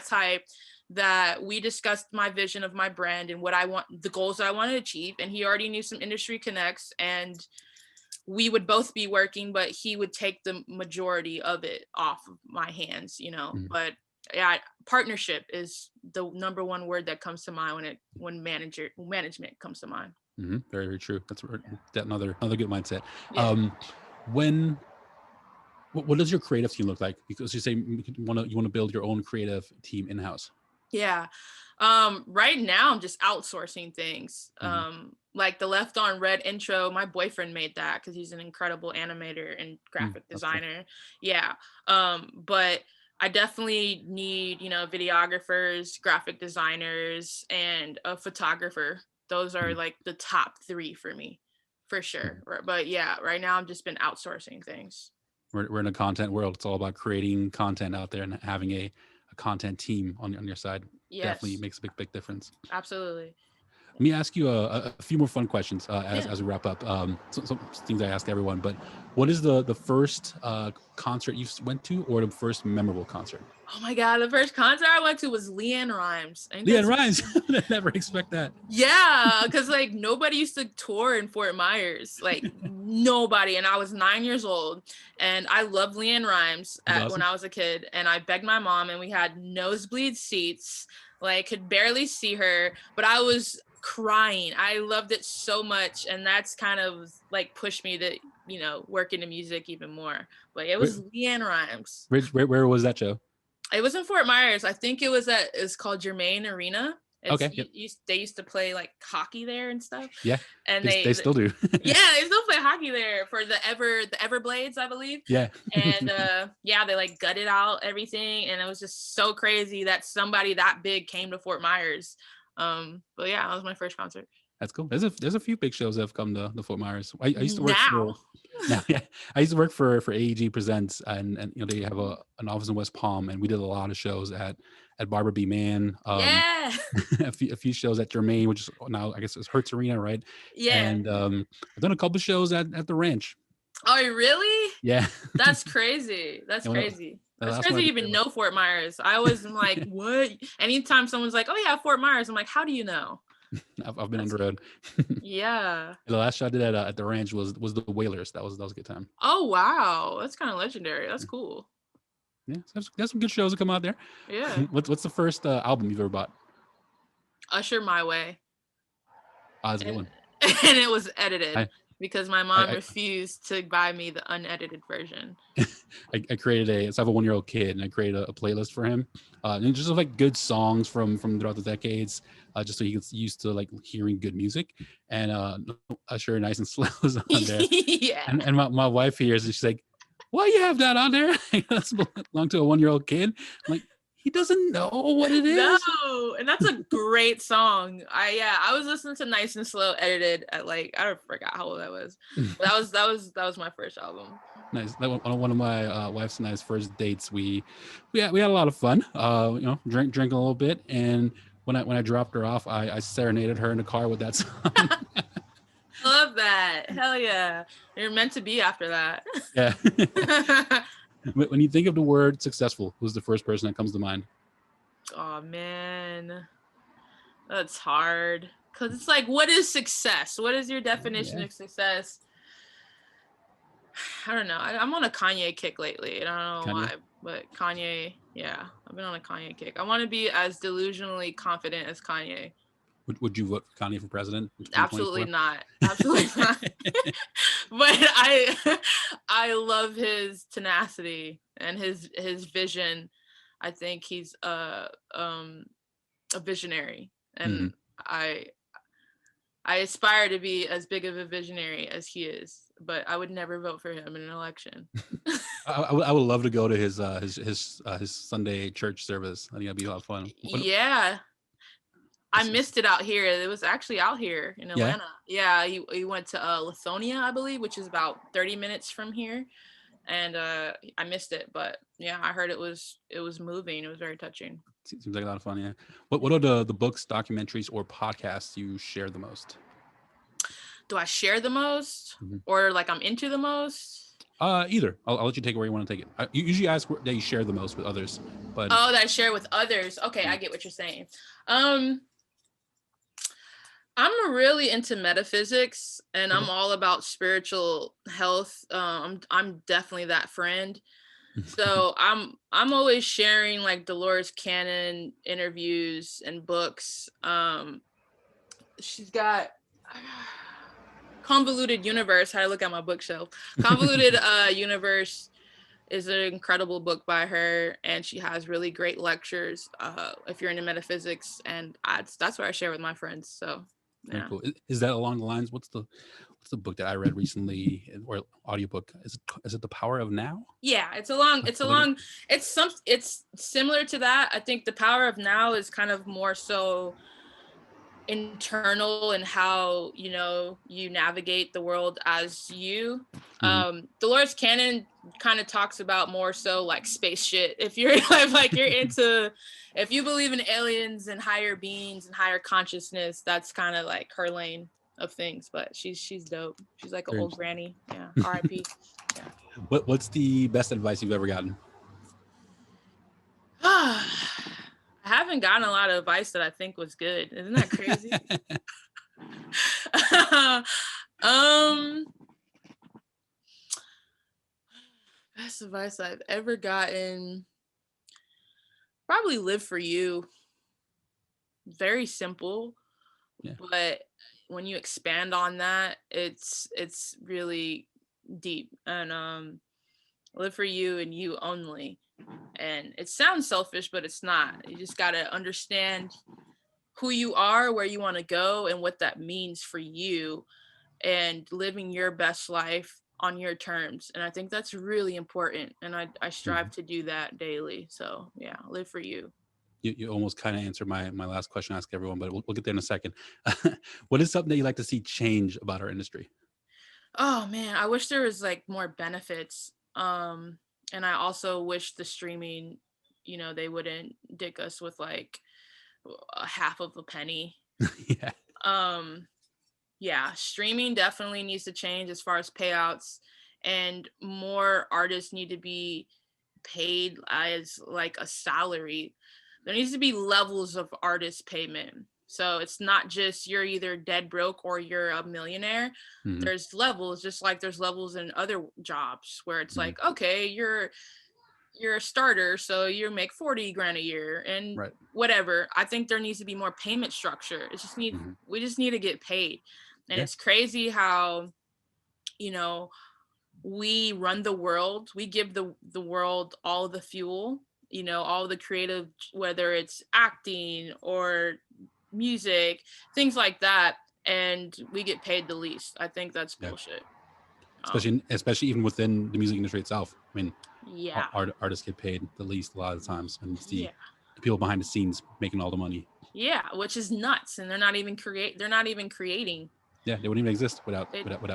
type that we discussed my vision of my brand and what I want, the goals that I want to achieve, and he already knew some industry connects, and we would both be working, but he would take the majority of it off of my hands, you know. But yeah, partnership is the number one word that comes to mind when management comes to mind. Very, very true. That's another good mindset. Yeah. What does your creative team look like? Because you say you want to build your own creative team in-house. Yeah. Right now I'm just outsourcing things. Like the Left on Red intro, my boyfriend made that because he's an incredible animator and graphic designer. Cool. Yeah. But I definitely need, videographers, graphic designers, and a photographer. Those are like the top 3 for me, for sure. But yeah, right now I've just been outsourcing things. We're in a content world. It's all about creating content out there, and having a content team on your side definitely makes a big difference. Absolutely. Let me ask you a few more fun questions as we wrap up. Some things I ask everyone, but what is the first concert you went to, or the first memorable concert? Oh my God, the first concert I went to was LeAnn Rimes. LeAnn Rimes, I never expect that. Yeah, because like nobody used to tour in Fort Myers, like nobody. And I was 9 years old, and I loved LeAnn Rimes when I was a kid. And I begged my mom, and we had nosebleed seats, like could barely see her, but I was crying. I loved it so much, and that's kind of like pushed me to work into music even more. But it was LeAnn Rimes. Where was that show? It was in Fort Myers. I think it's called Germain Arena. They used to play like hockey there and stuff. Yeah, and they still do. Yeah, they still play hockey there for the Everblades, I believe. Yeah. And they like gutted out everything, and it was just so crazy that somebody that big came to Fort Myers. But yeah, that was my first concert. That's cool. There's a few big shows that have come to Fort Myers. I used to work I used to work for AEG Presents, and they have an office in West Palm, and we did a lot of shows at Barbara B. Mann. Yeah. a few shows at Germain, which is now I guess it's Hertz Arena, right? Yeah. And I've done a couple shows at the Ranch. Oh, really? Yeah. That's crazy. That's crazy. That's crazy you even know Fort Myers. I always am like, what? Anytime someone's like, oh yeah, Fort Myers, I'm like, how do you know? I've been on the road. Yeah. The last show I did at the Ranch was the Whalers. That was a good time. Oh wow, that's kind of legendary. That's cool. Yeah, so there's some good shows that come out there. Yeah. What's the first album you've ever bought? Usher My Way. That's a good one. And it was edited because my mom refused to buy me the unedited version. I created so I have a 1-year-old kid, and I created a playlist for him, and just like good songs from throughout the decades, just so he gets used to like hearing good music. And Usher Nice and Slow is on there. Yeah. And my wife hears, and she's like, "Why you have that on there?" That's belong to a 1-year-old kid. I'm like, he doesn't know what it is. No, and that's a great song. I was listening to Nice and Slow edited at like I forgot how old I was. But that was my first album. Nice. That one of my wife's and I's first dates. We had a lot of fun. Drink a little bit, and when I dropped her off, I serenaded her in the car with that song. I love that. Hell yeah. You're meant to be after that. Yeah. When you think of the word successful, who's the first person that comes to mind? Oh man, that's hard. Cause it's like, what is success? What is your definition of success? I don't know. I'm on a Kanye kick lately. I don't know why, but Kanye, yeah, I've been on a Kanye kick. I want to be as delusionally confident as Kanye. Would you vote for Kanye for president? Absolutely not. Absolutely not. But I love his tenacity and his vision. I think he's a visionary, and I aspire to be as big of a visionary as he is. But I would never vote for him in an election. I would love to go to his Sunday church service. I think that'd be a lot of fun. Yeah. I missed it out here. It was actually out here in Atlanta. Yeah, he went to Lithonia, I believe, which is about 30 minutes from here. And I missed it, but yeah, I heard it was moving. It was very touching. Seems like a lot of fun. Yeah. What are the books, documentaries, or podcasts you share the most? Do I share the most, Mhm. or like I'm into the most? Either. I'll let you take it where you want to take it. I usually ask that you share the most with others, but That I share with others. Okay, I get what you're saying. I'm really into metaphysics, and I'm all about spiritual health. I'm definitely that friend. So I'm always sharing like Dolores Cannon interviews and books. She's got Convoluted Universe. How to look at my bookshelf. Convoluted Universe is an incredible book by her, and she has really great lectures. If you're into metaphysics, and that's what I share with my friends. So very yeah. cool. Is that along the lines? What's the book that I read recently, or audiobook? Is it The Power of Now? Yeah, it's similar to that. I think The Power of Now is kind of more so internal and how you navigate the world as you. Dolores Cannon kind of talks about more so like space shit. If you're like you're into, if you believe in aliens and higher beings and higher consciousness, that's kind of like her lane of things. But she's dope. She's like an Very old granny. Yeah, R.I.P. Yeah. What's the best advice you've ever gotten? I haven't gotten a lot of advice that I think was good. Isn't that crazy? Best advice I've ever gotten, probably live for you. Very simple, Yeah. but when you expand on that, it's really deep. And live for you and you only. And it sounds selfish, but it's not. You just got to understand who you are, where you want to go, and what that means for you, and living your best life on your terms. And I think that's really important. And I strive to do that daily. So yeah, live for you. You almost kind of answered my last question I ask everyone, but we'll get there in a second. What is something that you'd like to see change about our industry? Oh man, I wish there was like more benefits. And I also wish the streaming, they wouldn't dick us with like a half of a penny. Yeah. Yeah, streaming definitely needs to change as far as payouts, and more artists need to be paid as like a salary. There needs to be levels of artist payment. So it's not just you're either dead broke or you're a millionaire. There's levels, just like there's levels in other jobs where it's like, okay, you're a starter, so you make 40 grand a year and Right. whatever. I think there needs to be more payment structure. We just need to get paid. And it's crazy how, we run the world. We give the world all the fuel, all the creative, whether it's acting or music, things like that, and we get paid the least. I think that's bullshit. Especially even within the music industry itself. I mean, Yeah. artists get paid the least a lot of the times, and it's the Yeah. people behind the scenes making all the money. Yeah, which is nuts, and they're not even creating. Yeah, they wouldn't even exist without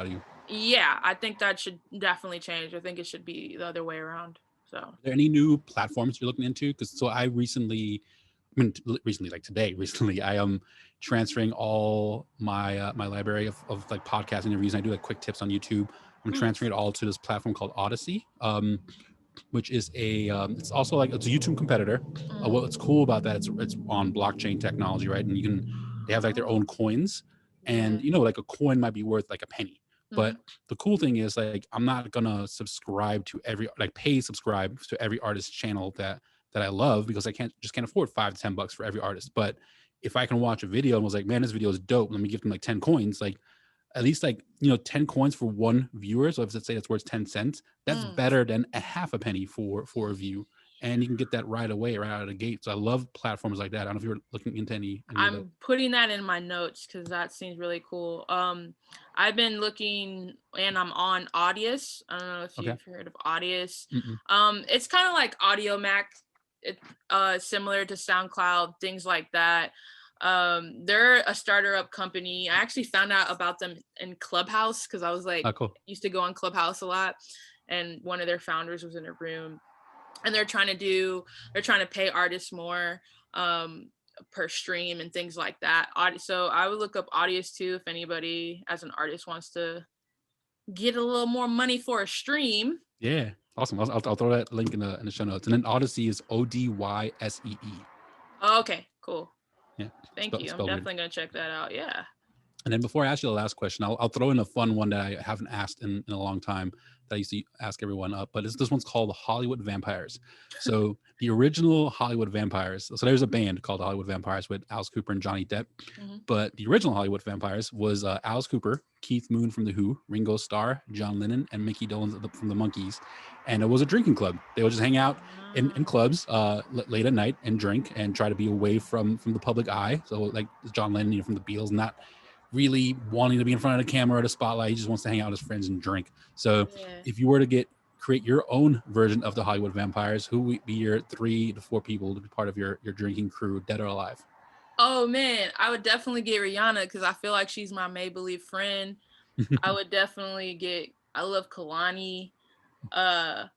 you. Yeah, I think that should definitely change. I think it should be the other way around. So, Are there any new platforms you're looking into? Because I recently, like today, I am transferring all my my library of like podcast interviews. And I do like quick tips on YouTube. I'm transferring it all to this platform called Odyssey, which is it's also like it's a YouTube competitor. What's cool about that? It's on blockchain technology, right? And they have like their own coins, and like a coin might be worth like a penny. But the cool thing is like I'm not gonna subscribe to subscribe to every artist channel that I love, because I can't afford $5 to $10 for every artist. But if I can watch a video and was like, man, this video is dope, let me give them like 10 coins, like at least 10 coins for one viewer. So if let's say it's worth 10 cents, that's better than a half a penny for a view. And you can get that right away, right out of the gate. So I love platforms like that. I don't know if you're looking into any I'm putting that in my notes because that seems really cool. I've been looking, and I'm on Audius. I don't know if you've heard of Audius. It's kind of like Audio Mac. It's similar to SoundCloud, things like that. They're a starter up company. I actually found out about them in Clubhouse because I was like, Oh, cool. used to go on Clubhouse a lot, and one of their founders was in a room, and they're trying to pay artists more per stream and things like that. So I would look up Audius too if anybody as an artist wants to get a little more money for a stream. Yeah, awesome. I'll throw that link in the show notes. And then Odyssey is Odyssee. Oh, okay, cool. Yeah, Thank you. I'm spelled weird. definitely gonna check that out. Yeah. And then before I ask you the last question, I'll throw in a fun one that I haven't asked in a long time that I used to ask everyone up. But this one's called the Hollywood Vampires. So the original Hollywood Vampires. So there's a band called the Hollywood Vampires with Alice Cooper and Johnny Depp. Mm-hmm. But the original Hollywood Vampires was Alice Cooper, Keith Moon from The Who, Ringo Starr, John Lennon, and Mickey Dolenz from the Monkees. And it was a drinking club. They would just hang out in clubs late at night and drink and try to be away from the public eye. So like John Lennon, from the Beatles, not really wanting to be in front of the camera or the spotlight. He just wants to hang out with his friends and drink. So if you were to create your own version of the Hollywood Vampires, who would be your 3 to 4 people to be part of your drinking crew, dead or alive? Oh man, I would definitely get Rihanna because I feel like she's my make-believe friend. I would definitely I love Kalani. I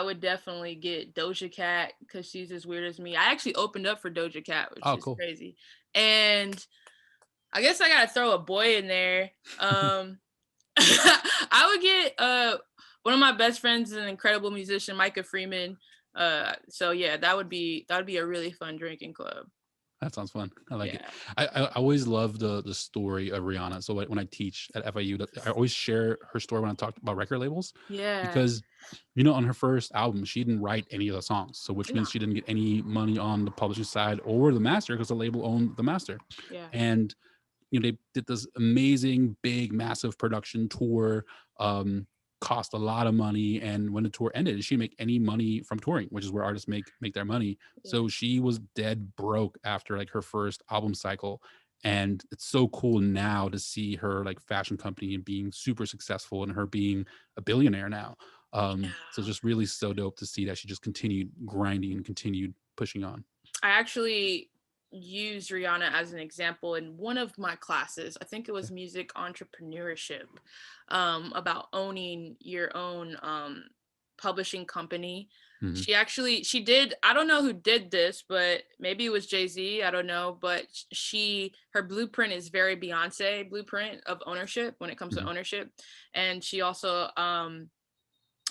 would definitely get Doja Cat because she's as weird as me. I actually opened up for Doja Cat, which is cool. crazy. And I guess I gotta throw a boy in there. I would get one of my best friends is an incredible musician, Micah Freeman. So yeah, that would be a really fun drinking club. That sounds fun. I like it. I always love the story of Rihanna. So when I teach at FIU, I always share her story when I talk about record labels. Yeah. Because, on her first album, she didn't write any of the songs. So which means she didn't get any money on the publishing side or the master because the label owned the master. Yeah. And, they did this amazing, big, massive production tour. Cost a lot of money, and when the tour ended, she didn't make any money from touring, which is where artists make their money. So she was dead broke after like her first album cycle, and it's so cool now to see her like fashion company and being super successful and her being a billionaire now. So just really so dope to see that she just continued grinding and continued pushing on. I actually use Rihanna as an example in one of my classes. I think it was music entrepreneurship, about owning your own publishing company. Mm-hmm. She did, I don't know who did this, but maybe it was Jay-Z, I don't know, but her blueprint is very Beyonce blueprint of ownership when it comes to ownership. And she also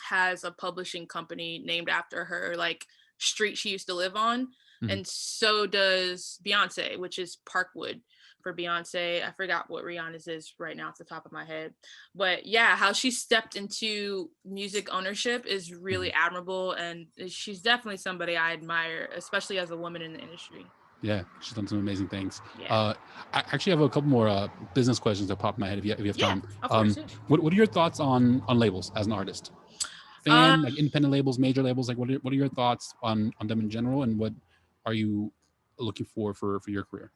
has a publishing company named after her, like street she used to live on. And so does Beyonce, which is Parkwood for Beyonce. I forgot what Rihanna's is right now off the top of my head. But yeah, how she stepped into music ownership is really admirable. And she's definitely somebody I admire, especially as a woman in the industry. Yeah, she's done some amazing things. Yeah. I actually have a couple more business questions that pop in my head if you have time. Of course, what are your thoughts on labels as an artist? Fan, like independent labels, major labels, like what are your thoughts on them in general, and what are you looking for your career?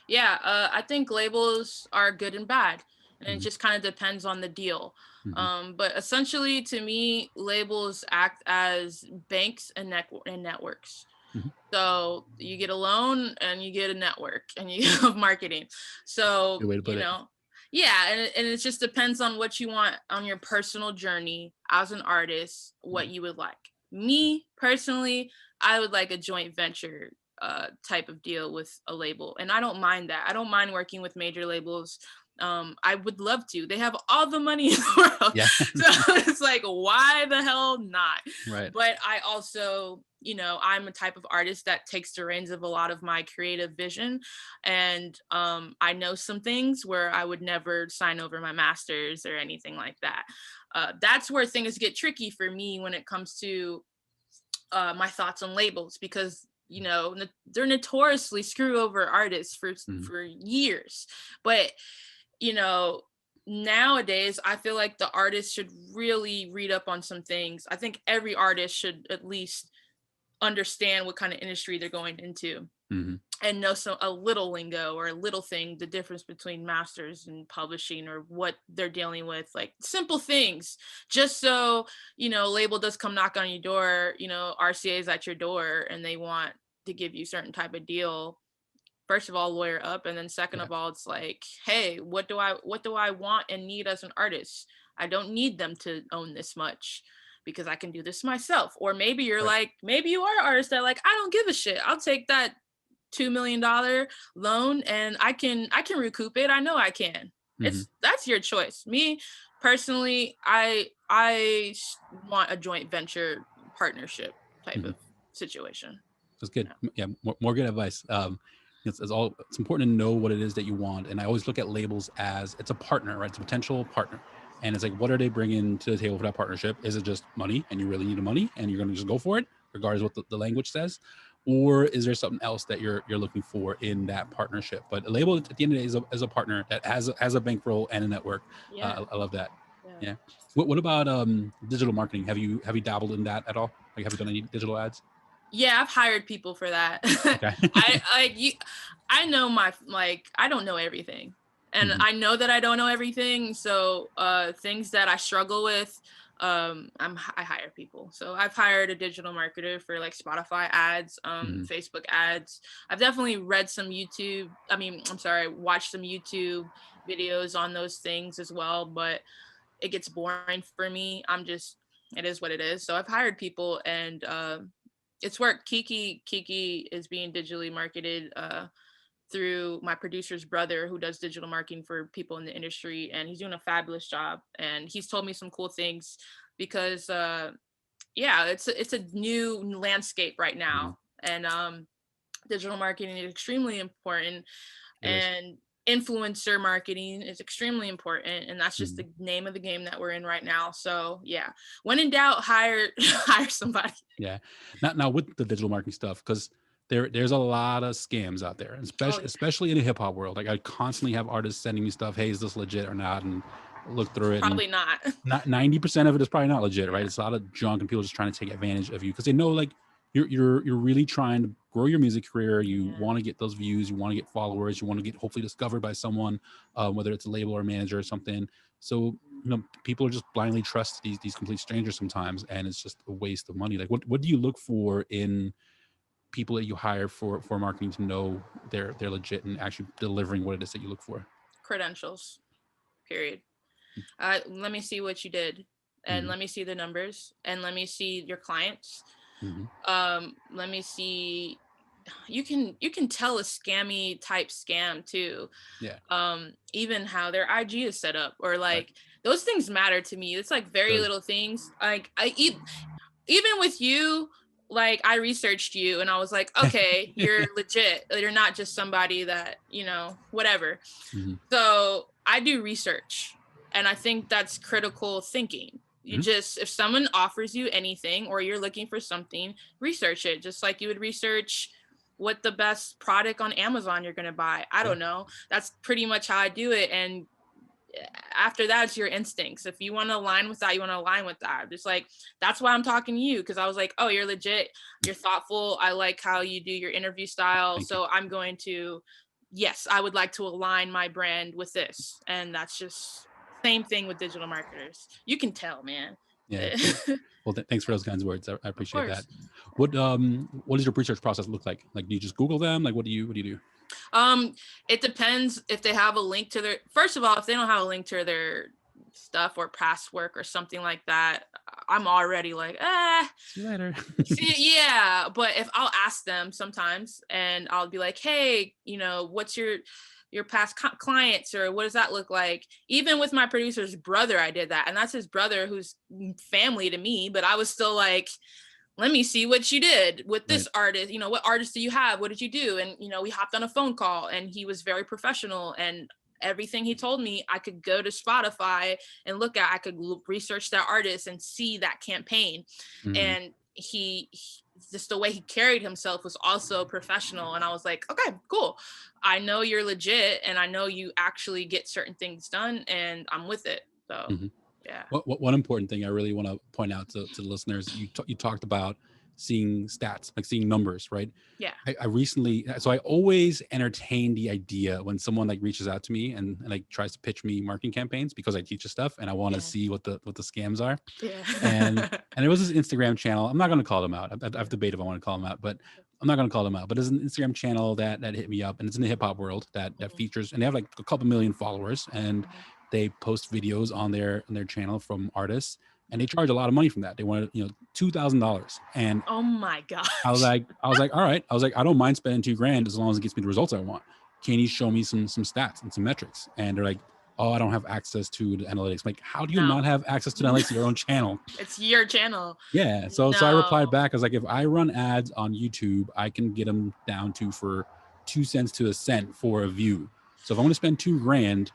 Yeah, I think labels are good and bad, and it just kind of depends on the deal. But essentially, to me, labels act as banks and networks. So you get a loan and you get a network and you have marketing. So, yeah, and it just depends on what you want on your personal journey as an artist, what you would like. Me, personally, I would like a joint venture type of deal with a label. And I don't mind that. I don't mind working with major labels. I would love to. They have all the money in the world. Yeah. So it's like, why the hell not? Right. But I also, I'm a type of artist that takes the reins of a lot of my creative vision. And I know some things where I would never sign over my masters or anything like that. That's where things get tricky for me when it comes to my thoughts on labels, because they're notoriously screw over artists for years. But nowadays I feel like the artist should really read up on some things. I think every artist should at least understand what kind of industry they're going into and know a little lingo or a little thing, the difference between masters and publishing or what they're dealing with, like simple things, just so label does come knock on your door, RCA is at your door and they want to give you certain type of deal. first of all, lawyer up, and then second of all, it's like, hey, what do I want and need as an artist? I don't need them to own this much because I can do this myself. Or maybe you're like, maybe you are an artist that like, I don't give a shit. I'll take that $2 million loan and I can recoup it. I know I can. That's your choice. Me personally, I want a joint venture partnership type of situation. That's good. Yeah, more good advice. It's important to know what it is that you want, and I always look at labels as it's a partner, right? It's a potential partner, and it's like, what are they bringing to the table for that partnership? Is it just money, and you really need the money, and you're going to just go for it, regardless of what the language says, or is there something else that you're looking for in that partnership? But a label at the end of the day is a partner that has a bankroll and a network. I love that. Yeah. What about digital marketing? Have you dabbled in that at all? Like, have you done any digital ads? Yeah, I've hired people for that. Okay. I know I don't know everything, and I know that I don't know everything. So things that I struggle with, I hire people. So I've hired a digital marketer for like Spotify ads, Facebook ads. I've definitely watched some YouTube videos on those things as well, but it gets boring for me. It is what it is. So I've hired people, and it's worked. Kiki is being digitally marketed through my producer's brother, who does digital marketing for people in the industry, and he's doing a fabulous job. And he's told me some cool things because it's a new landscape right now, and digital marketing is extremely important, and influencer marketing is extremely important, and that's just the name of the game that we're in right now. So yeah, when in doubt, hire somebody. Yeah. Now with the digital marketing stuff, because there's a lot of scams out there, especially in the hip hop world. Like, I constantly have artists sending me stuff. Hey, is this legit or not? And look through it. Probably not. 90% of it is probably not legit, right? It's a lot of junk and people just trying to take advantage of you because they know like you're really trying to grow your music career. You want to get those views. You want to get followers. You want to get hopefully discovered by someone, whether it's a label or a manager or something. So people are just blindly trust these complete strangers sometimes, and it's just a waste of money. Like, what do you look for in people that you hire for marketing to know they're legit and actually delivering what it is that you look for? Credentials, period. Let me see what you did, and let me see the numbers, and let me see your clients. Let me see. You can tell a scammy type scam too. Even how their IG is set up, or like those things matter to me. It's like very little things. Like even with you, like I researched you and I was like, okay, you're legit. You're not just somebody that, whatever. So I do research, and I think that's critical thinking. You just, if someone offers you anything or you're looking for something, research it, just like you would research what the best product on Amazon you're going to buy. I don't know. That's pretty much how I do it. And after that, it's your instincts. If you want to align with that, you want to align with that. Just like, that's why I'm talking to you, because I was like, oh, you're legit, you're thoughtful, I like how you do your interview style. So I'm going to, yes, I would like to align my brand with this. And that's just same thing with digital marketers. You can tell, man. Yeah. Well, thanks for those kinds of words. I appreciate that. What does your research process look like? Like, do you just Google them? Like, what do you do? It depends if they have a link to their, first of all, if they don't have a link to their stuff or past work or something like that, I'm already like, see you later. Yeah. But if I'll ask them sometimes, and I'll be like, hey, what's your past clients, or what does that look like? Even with my producer's brother, I did that. And that's his brother, who's family to me, but I was still like, let me see what you did with this artist. What artist do you have? What did you do? And, we hopped on a phone call, and he was very professional, and everything he told me, I could go to Spotify and look at. I could research that artist and see that campaign. And he just the way he carried himself was also professional. And I was like, okay, cool. I know you're legit, and I know you actually get certain things done, and I'm with it. So yeah. One important thing I really want to point out to the listeners, you talked about seeing stats, like seeing numbers, right? Yeah. I recently, so I always entertain the idea when someone like reaches out to me and like tries to pitch me marketing campaigns, because I teach this stuff and I want to see what the scams are. Yeah. And there was this Instagram channel. I'm not going to call them out. I've debated if I want to call them out, but I'm not gonna call them out, but there's an Instagram channel that hit me up, and it's in the hip hop world that features, and they have like a couple million followers, and they post videos on their channel from artists, and they charge a lot of money from that. They wanted $2,000, and Oh my gosh. I was like, all right. I was like, I don't mind spending $2,000 as long as it gets me the results I want. Can you show me some stats and some metrics? And they're like, oh, I don't have access to the analytics. I'm like, how do you not have access to the analytics of your own channel? It's your channel. Yeah. So I replied back. I was like, if I run ads on YouTube, I can get them down to for 2 cents to a cent for a view. So if I want to spend $2,000,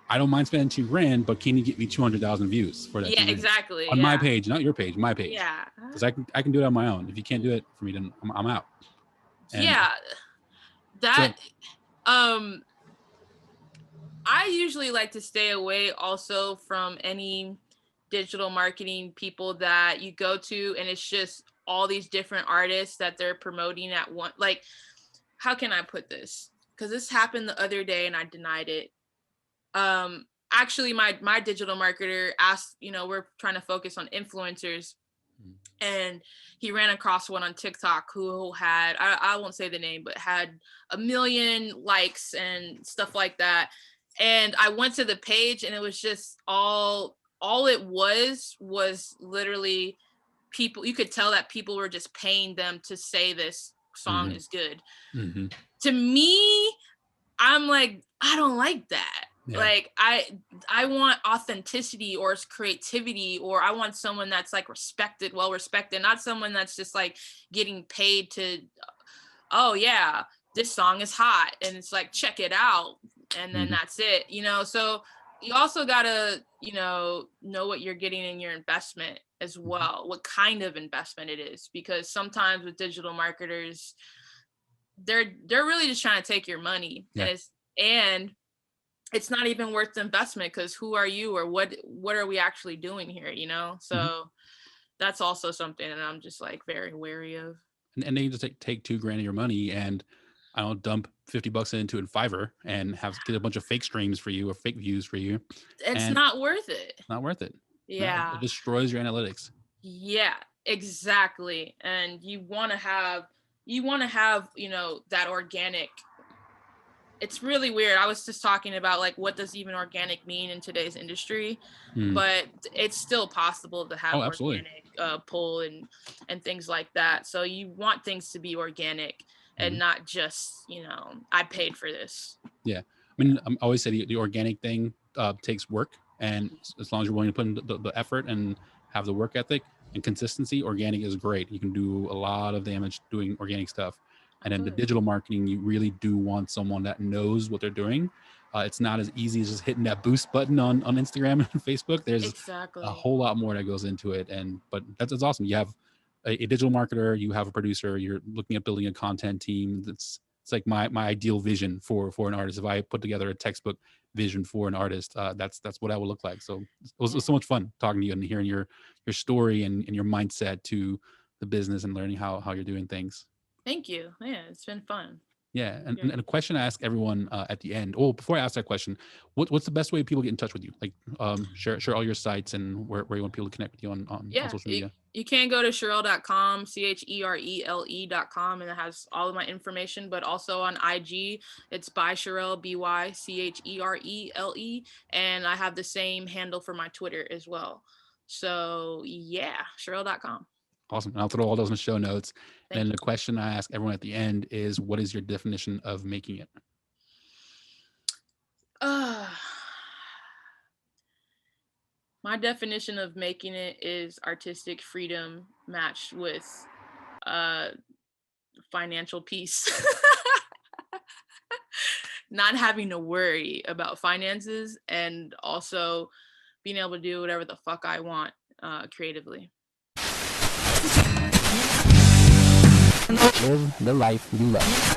I don't mind spending $2,000, but can you get me 200,000 views for that? Yeah, exactly. On my page, not your page, my page. Yeah. Because I can do it on my own. If you can't do it for me, then I'm out. And I usually like to stay away also from any digital marketing people that you go to and it's just all these different artists that they're promoting at one. Like, how can I put this? Because this happened the other day and I denied it. Actually, my digital marketer asked, we're trying to focus on influencers. And he ran across one on TikTok who had, I won't say the name, but had 1 million likes and stuff like that. And I went to the page and it was just all it was literally people. You could tell that people were just paying them to say this song is good. To me, I'm like, I don't like that. Yeah. Like I want authenticity or creativity, or I want someone that's like well respected, not someone that's just like getting paid to, oh yeah, this song is hot and it's like, check it out. And then that's it, so you also gotta, know what you're getting in your investment as well, what kind of investment it is, because sometimes with digital marketers, they're really just trying to take your money. Yeah. And it's not even worth the investment, because who are you, or what are we actually doing here, so that's also something that I'm just like very wary of. And they just take $2,000 of your money and I don't dump $50 into a Fiverr and get a bunch of fake streams for you or fake views for you. It's not worth it. Not worth it. Yeah. No, it destroys your analytics. Yeah, exactly. And you want to have, that organic. It's really weird. I was just talking about like, what does even organic mean in today's industry? But it's still possible to have organic pull and things like that. So you want things to be organic and not just, I paid for this. Yeah. I mean, I always say the organic thing takes work. And as long as you're willing to put in the effort and have the work ethic and consistency, organic is great. You can do a lot of damage doing organic stuff. And then the digital marketing, you really do want someone that knows what they're doing. It's not as easy as just hitting that boost button on Instagram and Facebook. There's a whole lot more that goes into it. But that's awesome. You have a digital marketer, you have a producer, you're looking at building a content team. It's like my ideal vision for an artist. If I put together a textbook vision for an artist, that's what I will look like. So it was so much fun talking to you and hearing your story and your mindset to the business and learning how you're doing things. Thank you. Yeah, it's been fun. Yeah, and a question I ask everyone at the end. Oh, before I ask that question, what's the best way people get in touch with you? Like, share all your sites and where you want people to connect with you on social media. You can go to Cherele.com, Cherele.com, and it has all of my information. But also on IG, it's by Cherele, BYCHERELE, and I have the same handle for my Twitter as well. So yeah, Cherele.com. Awesome. And I'll throw all those in the show notes. And the question I ask everyone at the end is, what is your definition of making it? My definition of making it is artistic freedom matched with financial peace. Not having to worry about finances, and also being able to do whatever the fuck I want creatively. Live the life you love.